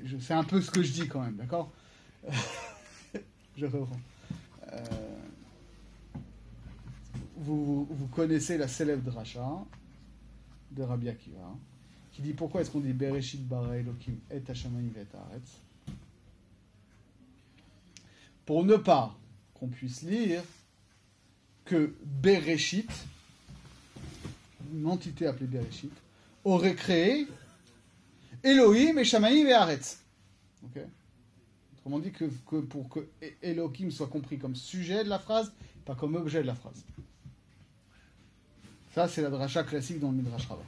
je sais un peu ce que je dis quand même, d'accord? Je reprends. Vous connaissez la célèbre dracha de Rabbi Akiva, qui dit pourquoi est-ce qu'on dit Bereshit bara Elokim et Hashamayim et Haaretz? Pour ne pas qu'on puisse lire que Bereshit, une entité appelée Bereshit, aurait créé Elohim et Shamayim et Haaretz. Okay? Autrement dit que pour que Elohim soit compris comme sujet de la phrase, pas comme objet de la phrase. Ça, c'est la dracha classique dans le Midrash Rabbah.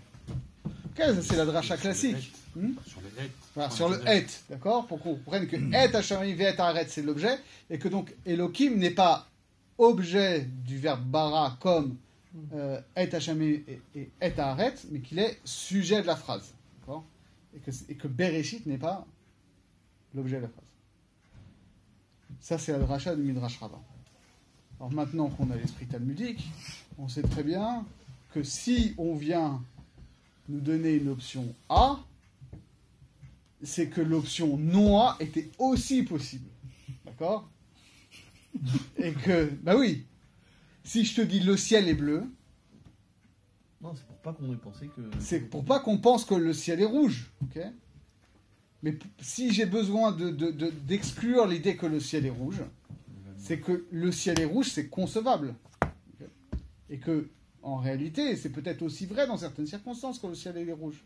Ok, ça c'est la dracha classique. Sur le et. Voilà, sur le et, d'accord? Pour qu'on comprenne que et Hashamayim et Haaretz, c'est l'objet, et que donc Elohim n'est pas objet du verbe bara comme et Hashamayim et Haaretz, mais qu'il est sujet de la phrase. D'accord? Et que Bereshit n'est pas l'objet de la phrase. Ça, c'est la dracha du Midrash Rabbah. Alors maintenant qu'on a l'esprit talmudique, on sait très bien que si on vient nous donner une option A, c'est que l'option non A était aussi possible. D'accord? Et que, bah oui, si je te dis le ciel est bleu, Non, c'est pour pas qu'on ait pensé que. c'est pour pas qu'on pense que le ciel est rouge. Ok? Mais si j'ai besoin d'exclure l'idée que le ciel est rouge, c'est que le ciel est rouge, c'est concevable. Ok? Et que, en réalité, c'est peut-être aussi vrai dans certaines circonstances que le ciel est rouge.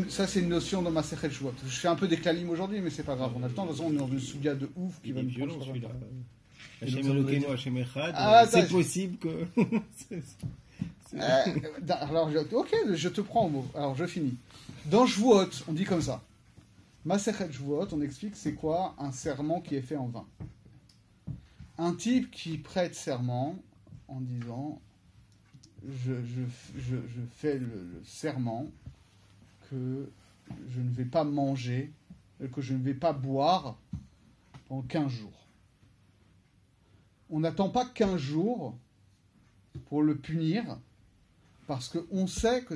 Ça, c'est une notion dans ma Masechet Shuvot. Je fais un peu des klalim aujourd'hui, mais c'est pas grave. On a le temps. De toute façon, on est dans une souga de ouf qui Il va est nous violent prendre. celui-là. Et Hashem donc, ça voudrait Elokeinu, dire- Hashem Echad, Ah, c'est attends, possible que... Alors, ok, je te prends au mot. Alors, je finis. Dans Shvuot, on dit comme ça. Masechet Shvuot, on explique c'est quoi un serment qui est fait en vain. Un type qui prête serment en disant je fais le serment que je ne vais pas manger, que je ne vais pas boire pendant 15 jours. On n'attend pas 15 jours pour le punir, parce qu'on sait que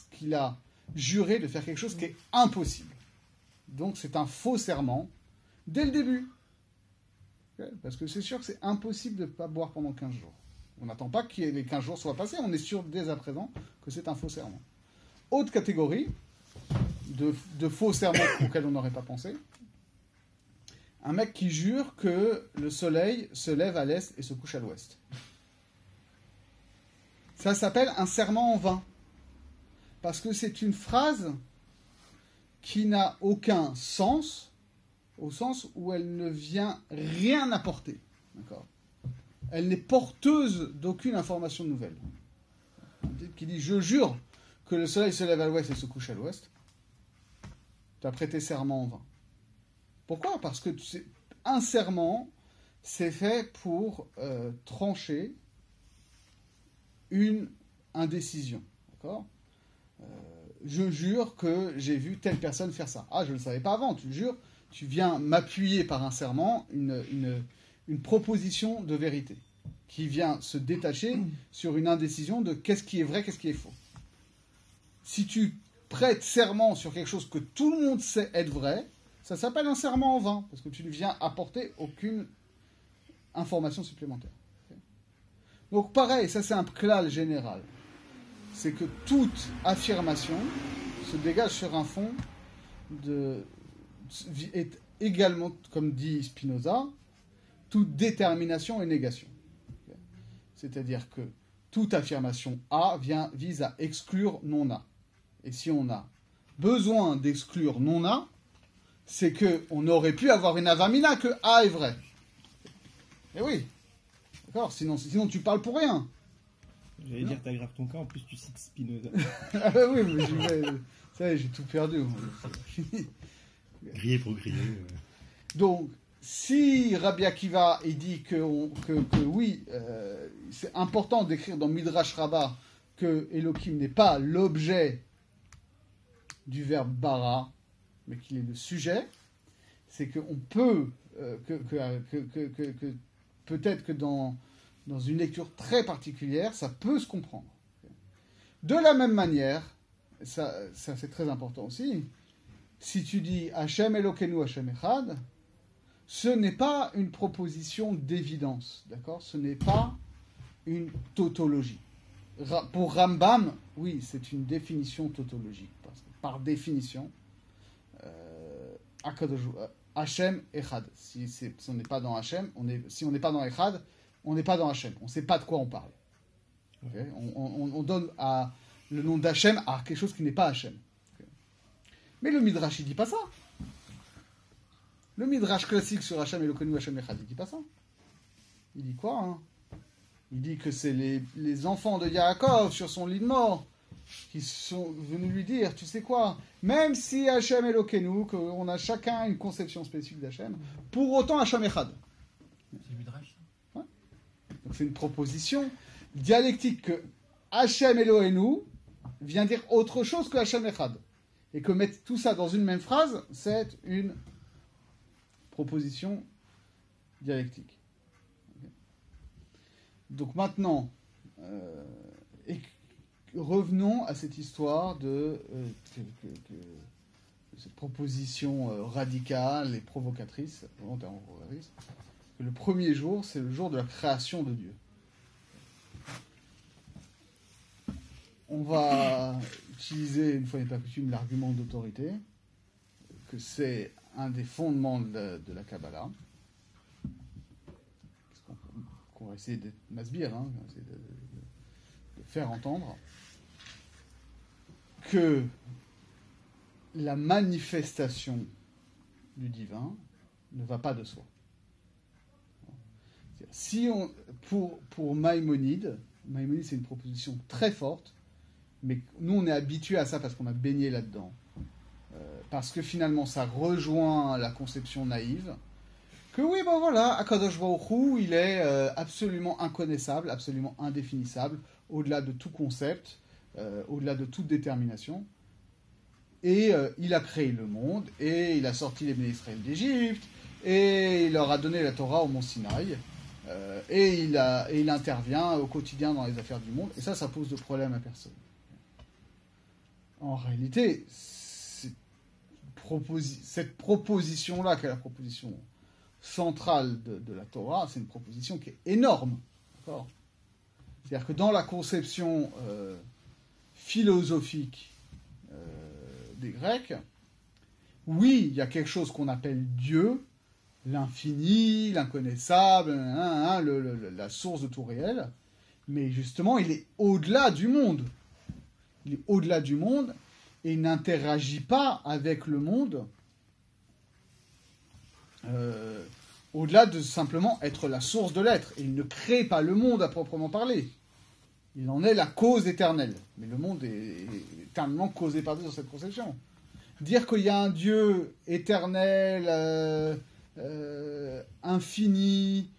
qu'il a juré de faire quelque chose qui est impossible. Donc c'est un faux serment dès le début. Okay? Parce que c'est sûr que c'est impossible de ne pas boire pendant 15 jours. On n'attend pas que les 15 jours soient passés, on est sûr dès à présent que c'est un faux serment. Autre catégorie de faux serments auxquels on n'aurait pas pensé. Un mec qui jure que le soleil se lève à l'est et se couche à l'ouest. Ça s'appelle un serment en vain. Parce que c'est une phrase qui n'a aucun sens, au sens où elle ne vient rien apporter. D'accord ? Elle n'est porteuse d'aucune information nouvelle. Un type qui dit « Je jure que le soleil se lève à l'ouest et se couche à l'ouest », tu as prêté serment en vain. Pourquoi ? Parce que un serment, c'est fait pour trancher une indécision. D'accord ? je jure que j'ai vu telle personne faire ça. Ah, je ne le savais pas avant, tu le jures, tu viens m'appuyer par un serment, une proposition de vérité, qui vient se détacher sur une indécision de qu'est-ce qui est vrai, qu'est-ce qui est faux. Si tu prêtes serment sur quelque chose que tout le monde sait être vrai, ça s'appelle un serment en vain, parce que tu ne viens apporter aucune information supplémentaire. Donc pareil, ça c'est un klal général. C'est que toute affirmation se dégage sur un fond est également, comme dit Spinoza, toute détermination et négation. C'est-à-dire que toute affirmation A vise à exclure non A. Et si on a besoin d'exclure non A, c'est qu'on aurait pu avoir une avamina que A est vrai. Et oui. D'accord, sinon tu parles pour rien. J'allais dire, t'aggraves ton cas, en plus tu cites Spinoza. Ah oui, mais ça y est, j'ai tout perdu. Griller pour griller. Donc, si Rabbi Akiva il dit que oui, c'est important d'écrire dans Midrash Rabbah que Elohim n'est pas l'objet du verbe bara, mais qu'il est le sujet, c'est qu'on peut, peut-être que dans une lecture très particulière, ça peut se comprendre. De la même manière, ça c'est très important aussi, si tu dis Hashem Elokeinu Hashem Echad, ce n'est pas une proposition d'évidence, d'accord ? Ce n'est pas une tautologie. Pour Rambam, oui, c'est une définition tautologique, parce que par définition, Hashem Echad. Si on n'est pas dans Hashem, si on n'est pas dans Echad, on n'est pas dans Hashem. On ne sait pas de quoi on parle. Okay ? On donne le nom d'Hashem à quelque chose qui n'est pas Hashem. Okay ? Mais le Midrash, il ne dit pas ça. Le Midrash classique sur Hashem Elokeinu Hashem Echad, il ne dit pas ça. Il dit quoi hein ? Il dit que c'est les enfants de Yaakov sur son lit de mort qui sont venus lui dire, tu sais quoi, même si Hashem Elokeinu, qu'on a chacun une conception spécifique d'Hashem, pour autant Hashem Echad. C'est le Midrash, ça ? Ouais. Donc c'est une proposition dialectique que Hashem Eloheinu vient dire autre chose que Hashem Echad. Et que mettre tout ça dans une même phrase, c'est une proposition dialectique. Okay. Donc maintenant, revenons à cette histoire de cette proposition radicale et provocatrice, volontairement provocatrice, que le premier jour, c'est le jour de la création de Dieu. On va utiliser, une fois n'est pas coutume, l'argument d'autorité, que c'est un des fondements de la Kabbalah, qu'on va essayer d'être masbir, hein, essayer de faire entendre, que la manifestation du divin ne va pas de soi. Si pour Maïmonide, c'est une proposition très forte, mais nous on est habitués à ça parce qu'on a baigné là-dedans. Parce que finalement ça rejoint la conception naïve, que oui, ben voilà, Akadosh Baruch Hu, il est absolument inconnaissable, absolument indéfinissable, au-delà de tout concept, au-delà de toute détermination. Et il a créé le monde, et il a sorti les Béné Israël d'Égypte, et il leur a donné la Torah au mont Sinaï, et il intervient au quotidien dans les affaires du monde, et ça pose de problème à personne. En réalité, cette proposition-là, qui est la proposition centrale de la Torah, c'est une proposition qui est énorme. D'accord ? C'est-à-dire que dans la conception philosophique des Grecs, oui, il y a quelque chose qu'on appelle Dieu, l'infini, l'inconnaissable, la source de tout réel, mais justement, il est au-delà du monde. Il est au-delà du monde et il n'interagit pas avec le monde au-delà de simplement être la source de l'être. Et il ne crée pas le monde à proprement parler. Il en est la cause éternelle. Mais le monde est éternellement causé par Dieu dans cette conception. Dire qu'il y a un Dieu éternel, infini,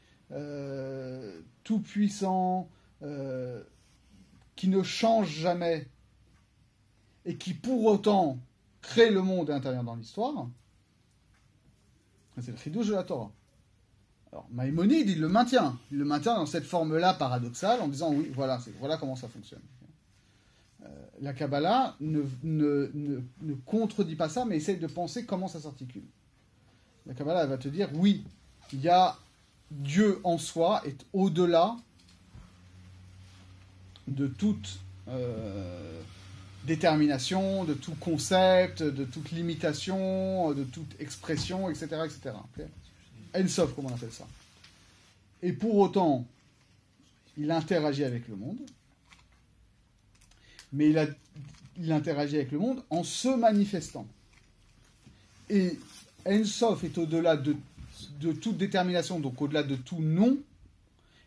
tout-puissant, qui ne change jamais, et qui pour autant crée le monde et intervient dans l'histoire, c'est le chidouche de la Torah. Alors, Maïmonide, il le maintient. Il le maintient dans cette forme-là paradoxale en disant oui, voilà comment ça fonctionne. La Kabbalah ne contredit pas ça, mais essaye de penser comment ça s'articule. La Kabbalah elle va te dire oui, il y a Dieu en soi, est au-delà de toute détermination, de tout concept, de toute limitation, de toute expression, etc. etc. Okay. Ensof, comme on appelle ça. Et pour autant, il interagit avec le monde, mais il interagit avec le monde en se manifestant. Et Ensof est au-delà de toute détermination, donc au-delà de tout nom,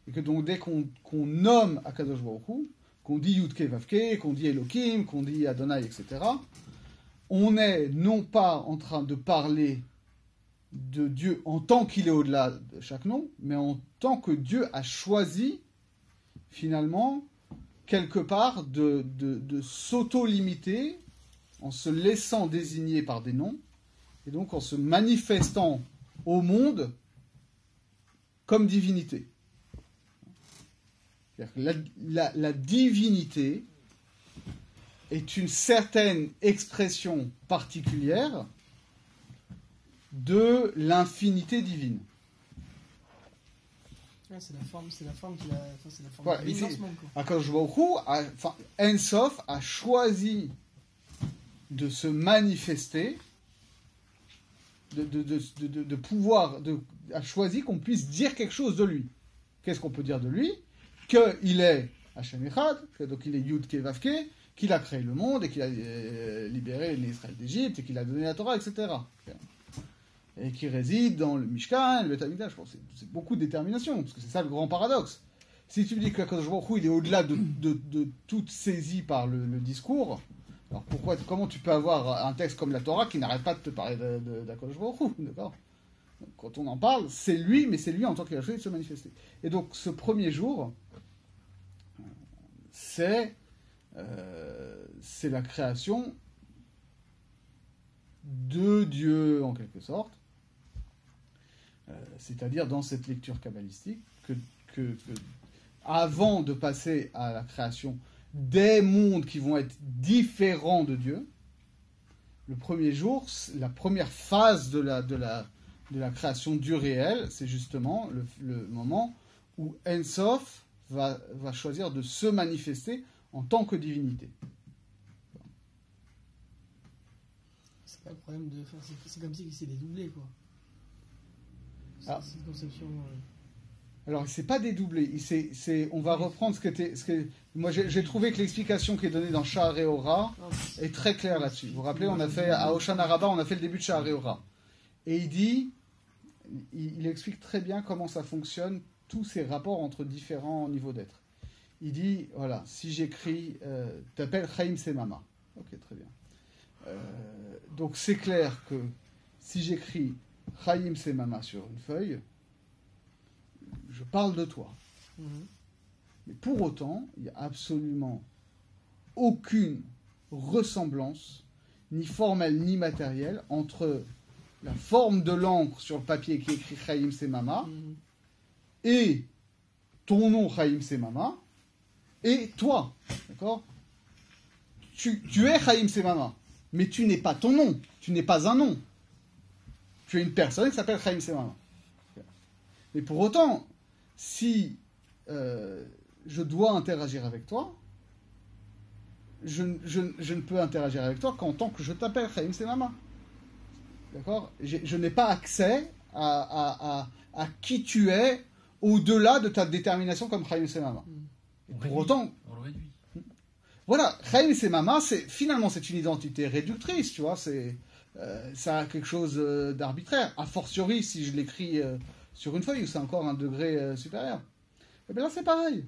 et que donc dès qu'on nomme Akadosh Baruch Hu, qu'on dit Yudke Vavke, qu'on dit Elohim, qu'on dit Adonai, etc., on est non pas en train de parler de Dieu en tant qu'il est au-delà de chaque nom, mais en tant que Dieu a choisi, finalement, quelque part, de s'auto-limiter en se laissant désigner par des noms, et donc en se manifestant au monde comme divinité. La divinité est une certaine expression particulière de l'infinité divine. Ouais, c'est la forme qui a, c'est la forme Voilà, de lancement, quoi. Akadosh Baruch Hu, Ensof a choisi de se manifester, de pouvoir, a choisi qu'on puisse dire quelque chose de lui. Qu'est-ce qu'on peut dire de lui? Qu'il est Hashem Echad, donc il est Yud Ke Vav Ke, qu'il a créé le monde et qu'il a libéré l'Israël d'Égypte et qu'il a donné la Torah, etc. Et qui réside dans le Mishkan, le Beth Amikdash. Bon, c'est beaucoup de détermination, parce que c'est ça le grand paradoxe. Si tu me dis que Akadosh Baruch Hu, il est au-delà de toute saisie par le discours, alors comment tu peux avoir un texte comme la Torah qui n'arrête pas de te parler d'Akadosh Baruch Hu, d'accord? Donc, quand on en parle, c'est lui, mais c'est lui en tant qu'il a choisi de se manifester. Et donc, ce premier jour, c'est la création de Dieu, en quelque sorte. C'est-à-dire dans cette lecture kabbalistique que avant de passer à la création des mondes qui vont être différents de Dieu, le premier jour, la première phase de la création du réel, c'est justement le moment où Ensof va choisir de se manifester en tant que divinité. C'est pas le problème de. Enfin, c'est comme s'il s'est dédoublé, quoi. C'est une conception. Alors, il ne s'est pas dédoublé. On va reprendre ce que moi, j'ai trouvé que l'explication qui est donnée dans Sha'arei Ora est très claire là-dessus. Vous vous rappelez, on a fait à Hoshana Rabbah, on a fait le début de Sha'arei Ora. Et il explique très bien comment ça fonctionne, tous ces rapports entre différents niveaux d'être. Il dit, voilà, si j'écris, t'appelles Chaim Semama. Ok, très bien. Donc c'est clair que si j'écris Chaim Semama sur une feuille, je parle de toi. Mais pour autant, il n'y a absolument aucune ressemblance, ni formelle ni matérielle, entre la forme de l'encre sur le papier qui écrit Chaim Semama et ton nom Chaim Semama et toi. D'accord? Tu es Chaim Semama, mais tu n'es pas ton nom. Tu n'es pas un nom. Tu es une personne qui s'appelle Chaim Semama. Mais pour autant, si je dois interagir avec toi, je ne peux interagir avec toi qu'en tant que je t'appelle Chaim Semama. D'accord? Je n'ai pas accès à qui tu es au-delà de ta détermination comme Chaim Semama. Pour autant, on le réduit. Voilà, Chaim Semama, finalement c'est une identité réductrice, tu vois, ça a quelque chose d'arbitraire. A fortiori, si je l'écris sur une feuille, où c'est encore un degré supérieur. Et bien là, c'est pareil.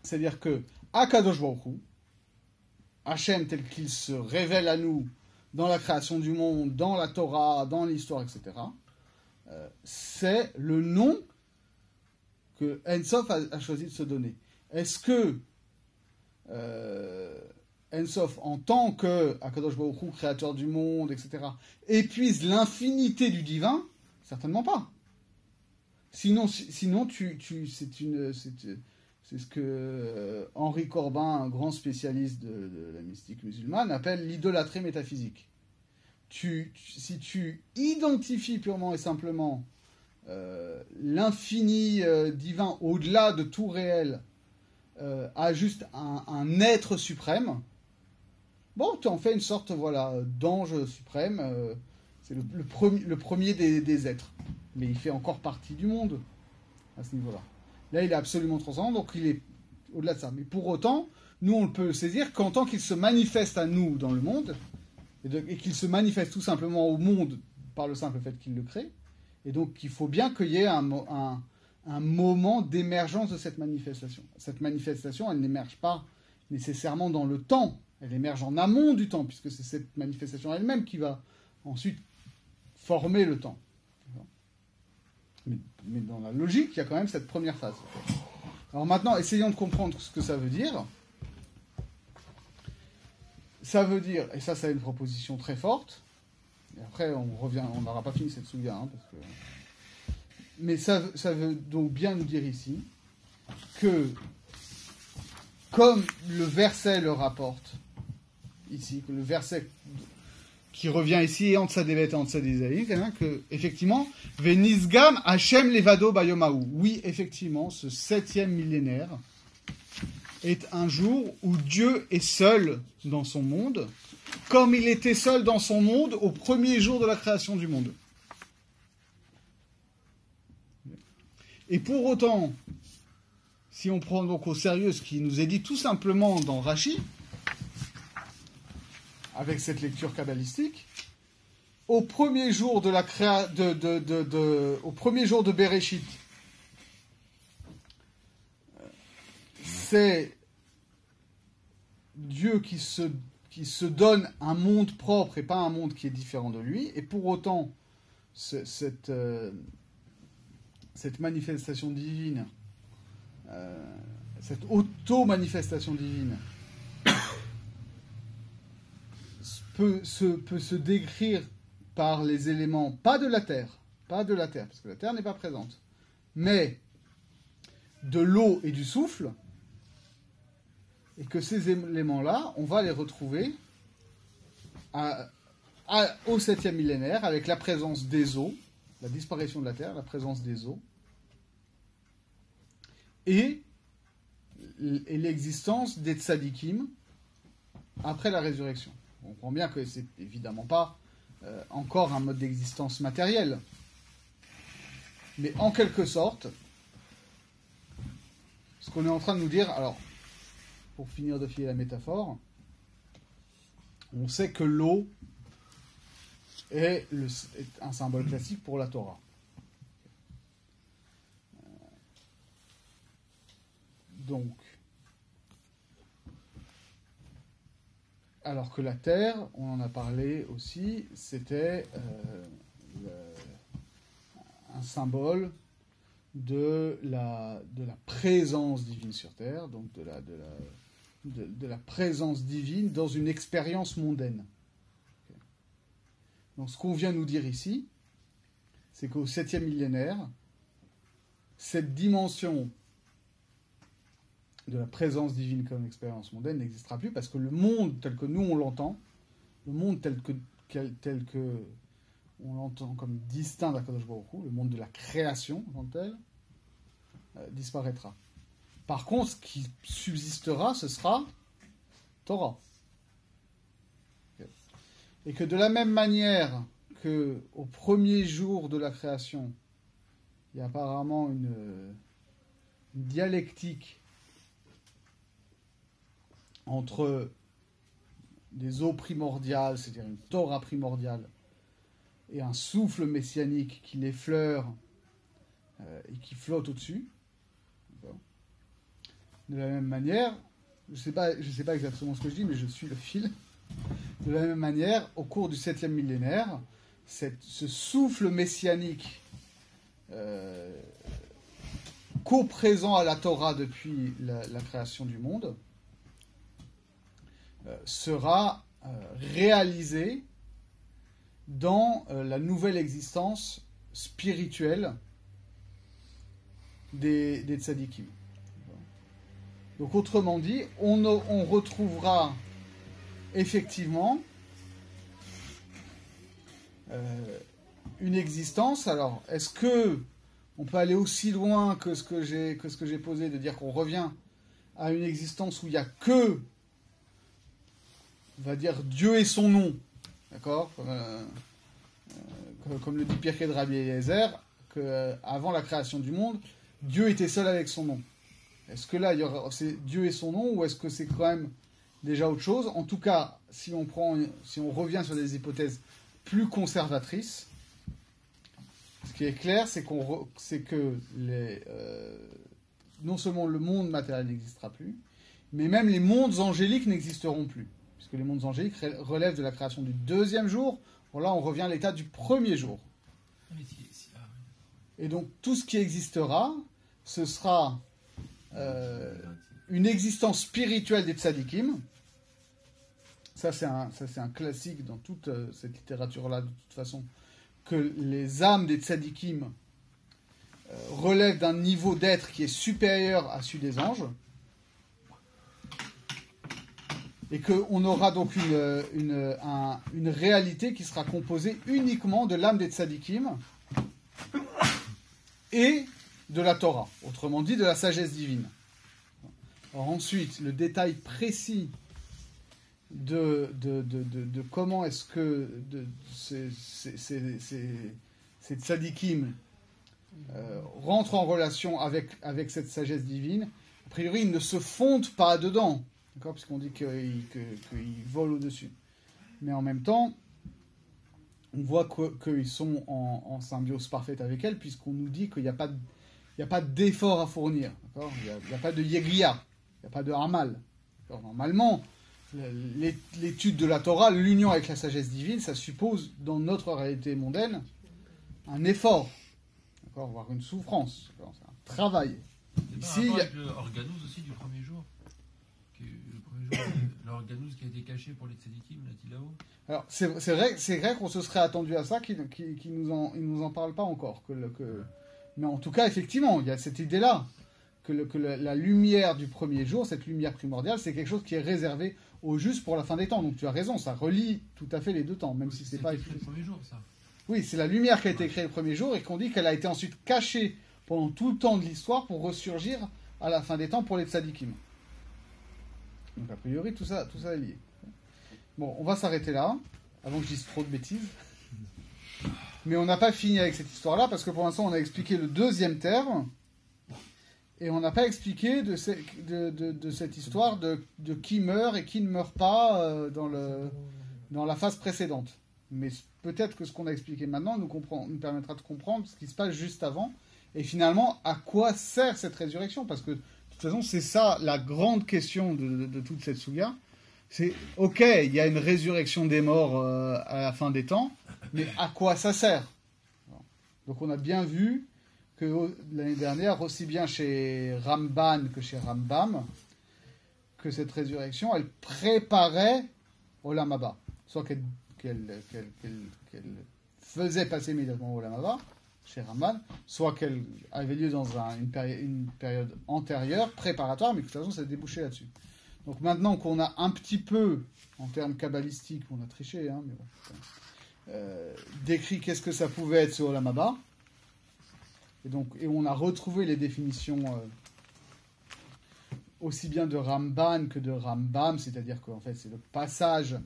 C'est-à-dire que Akadosh Baruch Hu, Hachem tel qu'il se révèle à nous dans la création du monde, dans la Torah, dans l'histoire, etc., c'est le nom que Ensof a choisi de se donner. Est-ce que Ensof, en tant que Akadosh Baruch Hu, créateur du monde, etc., épuise l'infinité du divin, certainement pas. Sinon c'est ce que Henri Corbin, un grand spécialiste de la mystique musulmane, appelle l'idolâtrie métaphysique. Si tu identifies purement et simplement l'infini divin au-delà de tout réel à juste un être suprême, bon, tu en fais une sorte d'ange suprême. C'est le premier des êtres. Mais il fait encore partie du monde à ce niveau-là. Là, il est absolument transcendant, donc il est au-delà de ça. Mais pour autant, nous, on peut saisir qu'en tant qu'il se manifeste à nous dans le monde, et qu'il se manifeste tout simplement au monde par le simple fait qu'il le crée, et donc il faut bien qu'il y ait un moment d'émergence de cette manifestation. Cette manifestation, elle n'émerge pas nécessairement dans le temps, elle émerge en amont du temps, puisque c'est cette manifestation elle-même qui va ensuite former le temps. Mais dans la logique, il y a quand même cette première phase. Alors maintenant, essayons de comprendre ce que ça veut dire. Ça veut dire, et ça a une proposition très forte, et après on n'aura pas fini cette souga, parce que... Mais ça veut donc bien nous dire ici que, comme le verset le rapporte ici, que le verset qui revient ici, et Antsa Devet et Antsa Desaï, que, effectivement, Venisgam Hachem Levado Bayomahu. Oui, effectivement, ce 7e millénaire est un jour où Dieu est seul dans son monde, comme il était seul dans son monde au premier jour de la création du monde. Et pour autant, si on prend donc au sérieux ce qui nous est dit tout simplement dans Rashi, avec cette lecture kabbalistique, au premier jour de au premier jour de Bereshit, c'est Dieu qui se donne un monde propre et pas un monde qui est différent de lui, et pour autant cette manifestation divine, cette auto-manifestation divine peut se décrire par les éléments, pas de la terre, parce que la terre n'est pas présente, mais de l'eau et du souffle, et que ces éléments-là, on va les retrouver au 7e millénaire, avec la présence des eaux, la disparition de la terre, la présence des eaux, et l'existence des tzadikim après la résurrection. On comprend bien que c'est évidemment pas encore un mode d'existence matériel, mais en quelque sorte, ce qu'on est en train de nous dire, alors, pour finir de filer la métaphore, on sait que l'eau est un symbole classique pour la Torah. Donc, alors que la terre, on en a parlé aussi, c'était un symbole de la présence divine sur terre, donc de la présence divine dans une expérience mondaine. Donc ce qu'on vient nous dire ici, c'est qu'au 7e millénaire, cette dimension de la présence divine comme expérience mondaine n'existera plus, parce que le monde tel que nous on l'entend, le monde tel que on l'entend comme distinct d'Akadosh Baruch Hu, le monde de la création en tant que tel, disparaîtra. Par contre, ce qui subsistera, ce sera Torah. Et que de la même manière que au premier jour de la création, il y a apparemment une dialectique entre des eaux primordiales, c'est-à-dire une Torah primordiale, et un souffle messianique qui l'effleure et qui flotte au-dessus. De la même manière, je sais pas exactement ce que je dis, mais je suis le fil. De la même manière, au cours du 7e millénaire, ce souffle messianique co-présent à la Torah depuis la création du monde sera réalisé dans la nouvelle existence spirituelle des tzadikim. Donc autrement dit, on retrouvera effectivement une existence. Alors, est-ce que on peut aller aussi loin que ce que j'ai posé, de dire qu'on revient à une existence où il n'y a que, on va dire, Dieu et son nom, d'accord, comme le dit Pirkei de Rabbi Eliezer, qu'avant la création du monde, Dieu était seul avec son nom. Est-ce que là, c'est Dieu et son nom, ou est-ce que c'est quand même déjà autre chose? En tout cas, si on revient sur des hypothèses plus conservatrices, ce qui est clair, c'est que non seulement le monde matériel n'existera plus, mais même les mondes angéliques n'existeront plus, puisque les mondes angéliques relèvent de la création du deuxième jour. Bon, là, on revient à l'état du premier jour. Et donc, tout ce qui existera, ce sera une existence spirituelle des tzadikim. Ça, c'est un classique dans toute cette littérature-là, de toute façon, que les âmes des tzadikim relèvent d'un niveau d'être qui est supérieur à celui des anges, et qu'on aura donc une réalité qui sera composée uniquement de l'âme des tzadikim et de la Torah, autrement dit de la sagesse divine. Alors ensuite, le détail précis de comment est-ce que ces tzadikim rentrent en relation avec cette sagesse divine. A priori, ils ne se fondent pas dedans, d'accord, puisqu'on dit qu'ils volent au-dessus. Mais en même temps, on voit qu'ils sont en symbiose parfaite avec elle, puisqu'on nous dit qu'il n'y a pas d'effort à fournir, d'accord, il n'y a pas de yeglia, il n'y a pas de hamal. Normalement, l'étude de la Torah, l'union avec la sagesse divine, ça suppose, dans notre réalité mondaine, un effort, d'accord, voire une souffrance, c'est un travail. Ici, il y a l'organose aussi du premier jour. Le premier jour, l'organose qui a été caché pour les tzadikim, là-haut. Alors, c'est vrai qu'on se serait attendu à ça, qu'ils nous en parlent pas encore. Mais en tout cas, effectivement, il y a cette idée-là, que la lumière du premier jour, cette lumière primordiale, c'est quelque chose qui est réservé au juste pour la fin des temps. Donc tu as raison, ça relie tout à fait les deux temps, même si c'est pas écrit le premier jour, ça. Oui, c'est la lumière qui a été créée le premier jour et qu'on dit qu'elle a été ensuite cachée pendant tout le temps de l'histoire pour ressurgir à la fin des temps pour les tzadikim. Donc a priori, tout ça est lié. Bon, on va s'arrêter là, avant que je dise trop de bêtises. Mais on n'a pas fini avec cette histoire-là, parce que pour l'instant, on a expliqué le deuxième terme, et on n'a pas expliqué de cette histoire de qui meurt et qui ne meurt pas dans la phase précédente. Mais peut-être que ce qu'on a expliqué maintenant nous permettra de comprendre ce qui se passe juste avant, et finalement, à quoi sert cette résurrection? Parce que, de toute façon, c'est ça la grande question de toute cette souga. C'est, ok, il y a une résurrection des morts à la fin des temps, mais à quoi ça sert? Donc on a bien vu que l'année dernière, aussi bien chez Ramban que chez Rambam, que cette résurrection, elle préparait Olam Haba. Soit qu'elle faisait passer immédiatement Olam Haba, chez Ramban, soit qu'elle avait lieu dans une période antérieure, préparatoire, mais que de toute façon, ça débouchait là-dessus. Donc maintenant qu'on a un petit peu, en termes kabbalistiques, on a triché, hein, mais bon, décrit qu'est-ce que ça pouvait être ce Olam Haba, et on a retrouvé les définitions aussi bien de Ramban que de Rambam, c'est-à-dire qu'en fait c'est le passage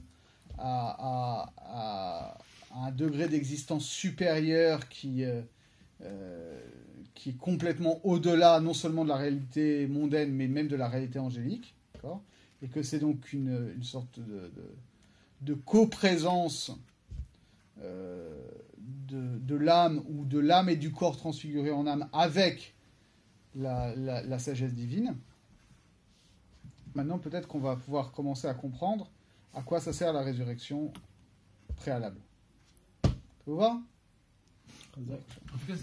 à un degré d'existence supérieur qui est complètement au-delà non seulement de la réalité mondaine, mais même de la réalité angélique, d'accord, et que c'est donc une sorte de coprésence de l'âme, ou de l'âme et du corps transfigurés en âme avec la sagesse divine. Maintenant, peut-être qu'on va pouvoir commencer à comprendre à quoi ça sert la résurrection préalable. Ça vous va? En tout cas,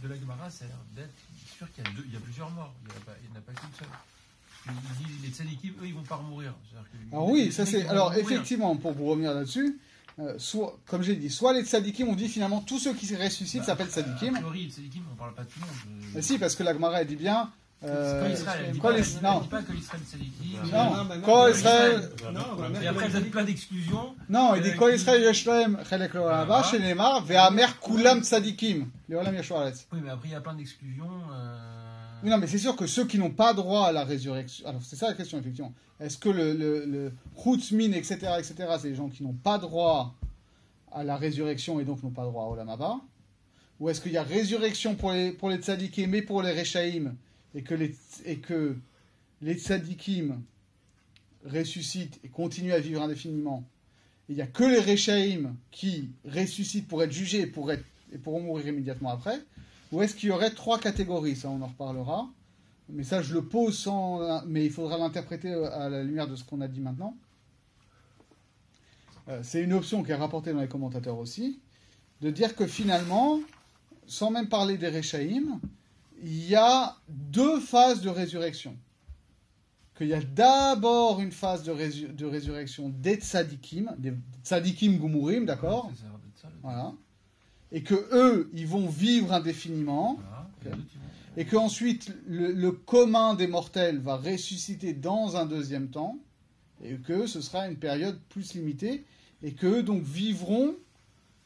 de la Gemara, ça a l'air d'être sûr qu'il y a plusieurs morts. Il n'y en a pas qu'une seule. Ils disent les tzadikim, eux, ils vont pas mourir. Alors oui, ça c'est. Alors effectivement, pour vous revenir là-dessus, soit, comme j'ai dit, soit les tzadikim, on dit finalement tous ceux qui ressuscitent s'appellent tzadikim. A priori, les tzadikim, on parle pas de tout le monde. Mais si, parce que la Gemara elle dit bien. Quand Israël, elle dit quand pas, les- elle non. dit pas que l'Israël tzadikim. Non, quand Israël. Et après, vous avez plein d'exclusions. Non, il dit quand Israël Yeshlaem Chelek Lo'am Haba, chez Neymar, Ve'amer Kulam Tzadikim. Le'olam Yeshuaretz. Oui, mais après, il y a plein d'exclusions. Oui, non, mais c'est sûr que ceux qui n'ont pas droit à la résurrection. Alors, c'est ça la question, effectivement. Est-ce que le Chutzmin, etc., c'est les gens qui n'ont pas droit à la résurrection et donc n'ont pas droit à Olam Haba? Ou est-ce qu'il y a résurrection pour les tzadikim mais pour les Rechaïm et que les tzadikim ressuscitent et continuent à vivre indéfiniment? Il n'y a que les Rechaïm qui ressuscitent pour être jugés et pourront mourir immédiatement après? Ou est-ce qu'il y aurait trois catégories? Ça, on en reparlera. Mais ça, je le pose mais il faudra l'interpréter à la lumière de ce qu'on a dit maintenant. C'est une option qui est rapportée dans les commentateurs aussi, de dire que finalement, sans même parler des Rechaïm, il y a deux phases de résurrection. Qu'il y a d'abord une phase de résurrection des tzadikim gumurim, d'accord? Ça a l'air d'être ça, le- Voilà. Et que eux, ils vont vivre indéfiniment. Voilà. Ok. Et d'autres, ils vont- Et qu'ensuite, le commun des mortels va ressusciter dans un deuxième temps, et que ce sera une période plus limitée, et qu'eux donc vivront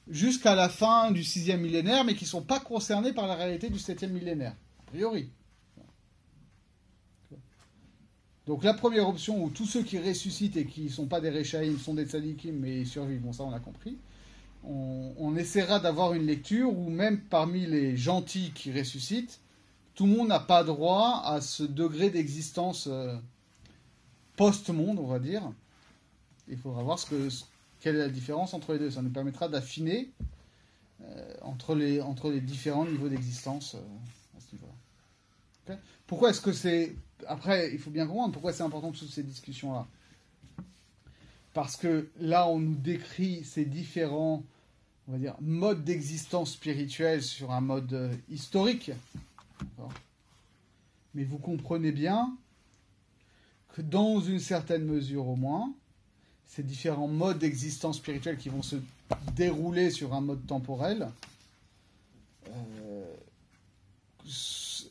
jusqu'à la fin du 6e millénaire, mais qui ne sont pas concernés par la réalité du 7e millénaire, a priori. Donc la première option, où tous ceux qui ressuscitent et qui ne sont pas des Rechaïm sont des tzadikim, mais ils survivent, bon ça on a compris, on essaiera d'avoir une lecture où même parmi les gentils qui ressuscitent, tout le monde n'a pas droit à ce degré d'existence post-monde, on va dire. Il faudra voir quelle est la différence entre les deux. Ça nous permettra d'affiner entre les différents niveaux d'existence à ce niveau-là. Okay. Pourquoi est-ce que c'est... Après, il faut bien comprendre pourquoi c'est important toutes ces discussions-là. Parce que là, on nous décrit ces différents, on va dire, modes d'existence spirituelle sur un mode historique. D'accord. Mais vous comprenez bien que dans une certaine mesure au moins, ces différents modes d'existence spirituelle qui vont se dérouler sur un mode temporel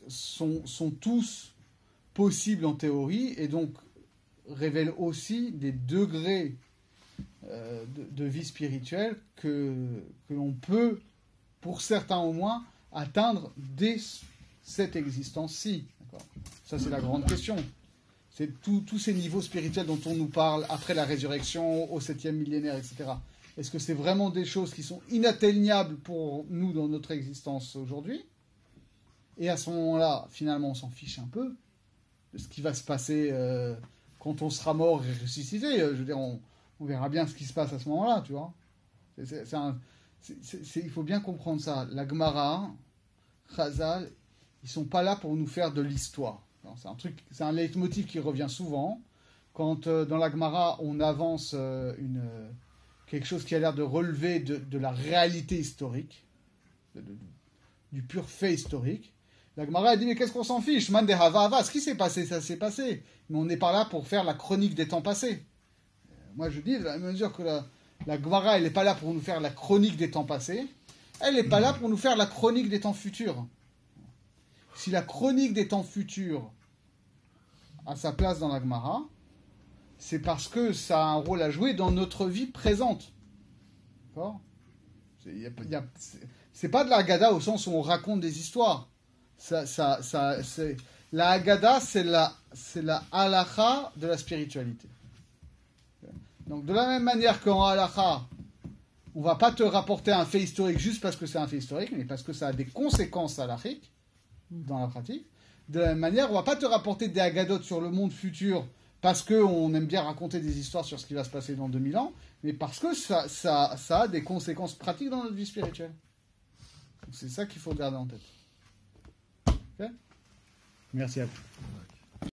sont tous possibles en théorie et donc révèlent aussi des degrés de vie spirituelle que l'on peut, pour certains au moins, atteindre dès cette existence-ci. D'accord. Ça, c'est la grande question. C'est tous ces niveaux spirituels dont on nous parle après la résurrection, au 7e millénaire, etc. Est-ce que c'est vraiment des choses qui sont inatteignables pour nous dans notre existence aujourd'hui? Et à ce moment-là, finalement, on s'en fiche un peu de ce qui va se passer quand on sera mort et ressuscité. Je veux dire, on verra bien ce qui se passe à ce moment-là, tu vois. Il faut bien comprendre ça. La Gemara, Chazal, ils sont pas là pour nous faire de l'histoire. C'est un leitmotiv qui revient souvent. Quand dans la Gemara, on avance quelque chose qui a l'air de relever de la réalité historique, du pur fait historique, la Gemara dit mais qu'est-ce qu'on s'en fiche? Man de hava hava, ce qui s'est passé, ça s'est passé. Mais on n'est pas là pour faire la chronique des temps passés. Moi je dis, à la mesure que la Gemara, elle n'est pas là pour nous faire la chronique des temps passés, elle n'est pas là pour nous faire la chronique des temps futurs. Si la chronique des temps futurs a sa place dans la Gemara, c'est parce que ça a un rôle à jouer dans notre vie présente. D'accord? C'est pas de la Haggadah au sens où on raconte des histoires. La Haggadah, c'est la halacha de la spiritualité. Donc de la même manière qu'en halacha, on va pas te rapporter un fait historique juste parce que c'est un fait historique, mais parce que ça a des conséquences halachiques dans la pratique. De la même manière, on va pas te rapporter des Haggadot sur le monde futur parce qu'on aime bien raconter des histoires sur ce qui va se passer dans 2000 ans, mais parce que ça a des conséquences pratiques dans notre vie spirituelle. Donc c'est ça qu'il faut garder en tête. Okay. Merci à vous.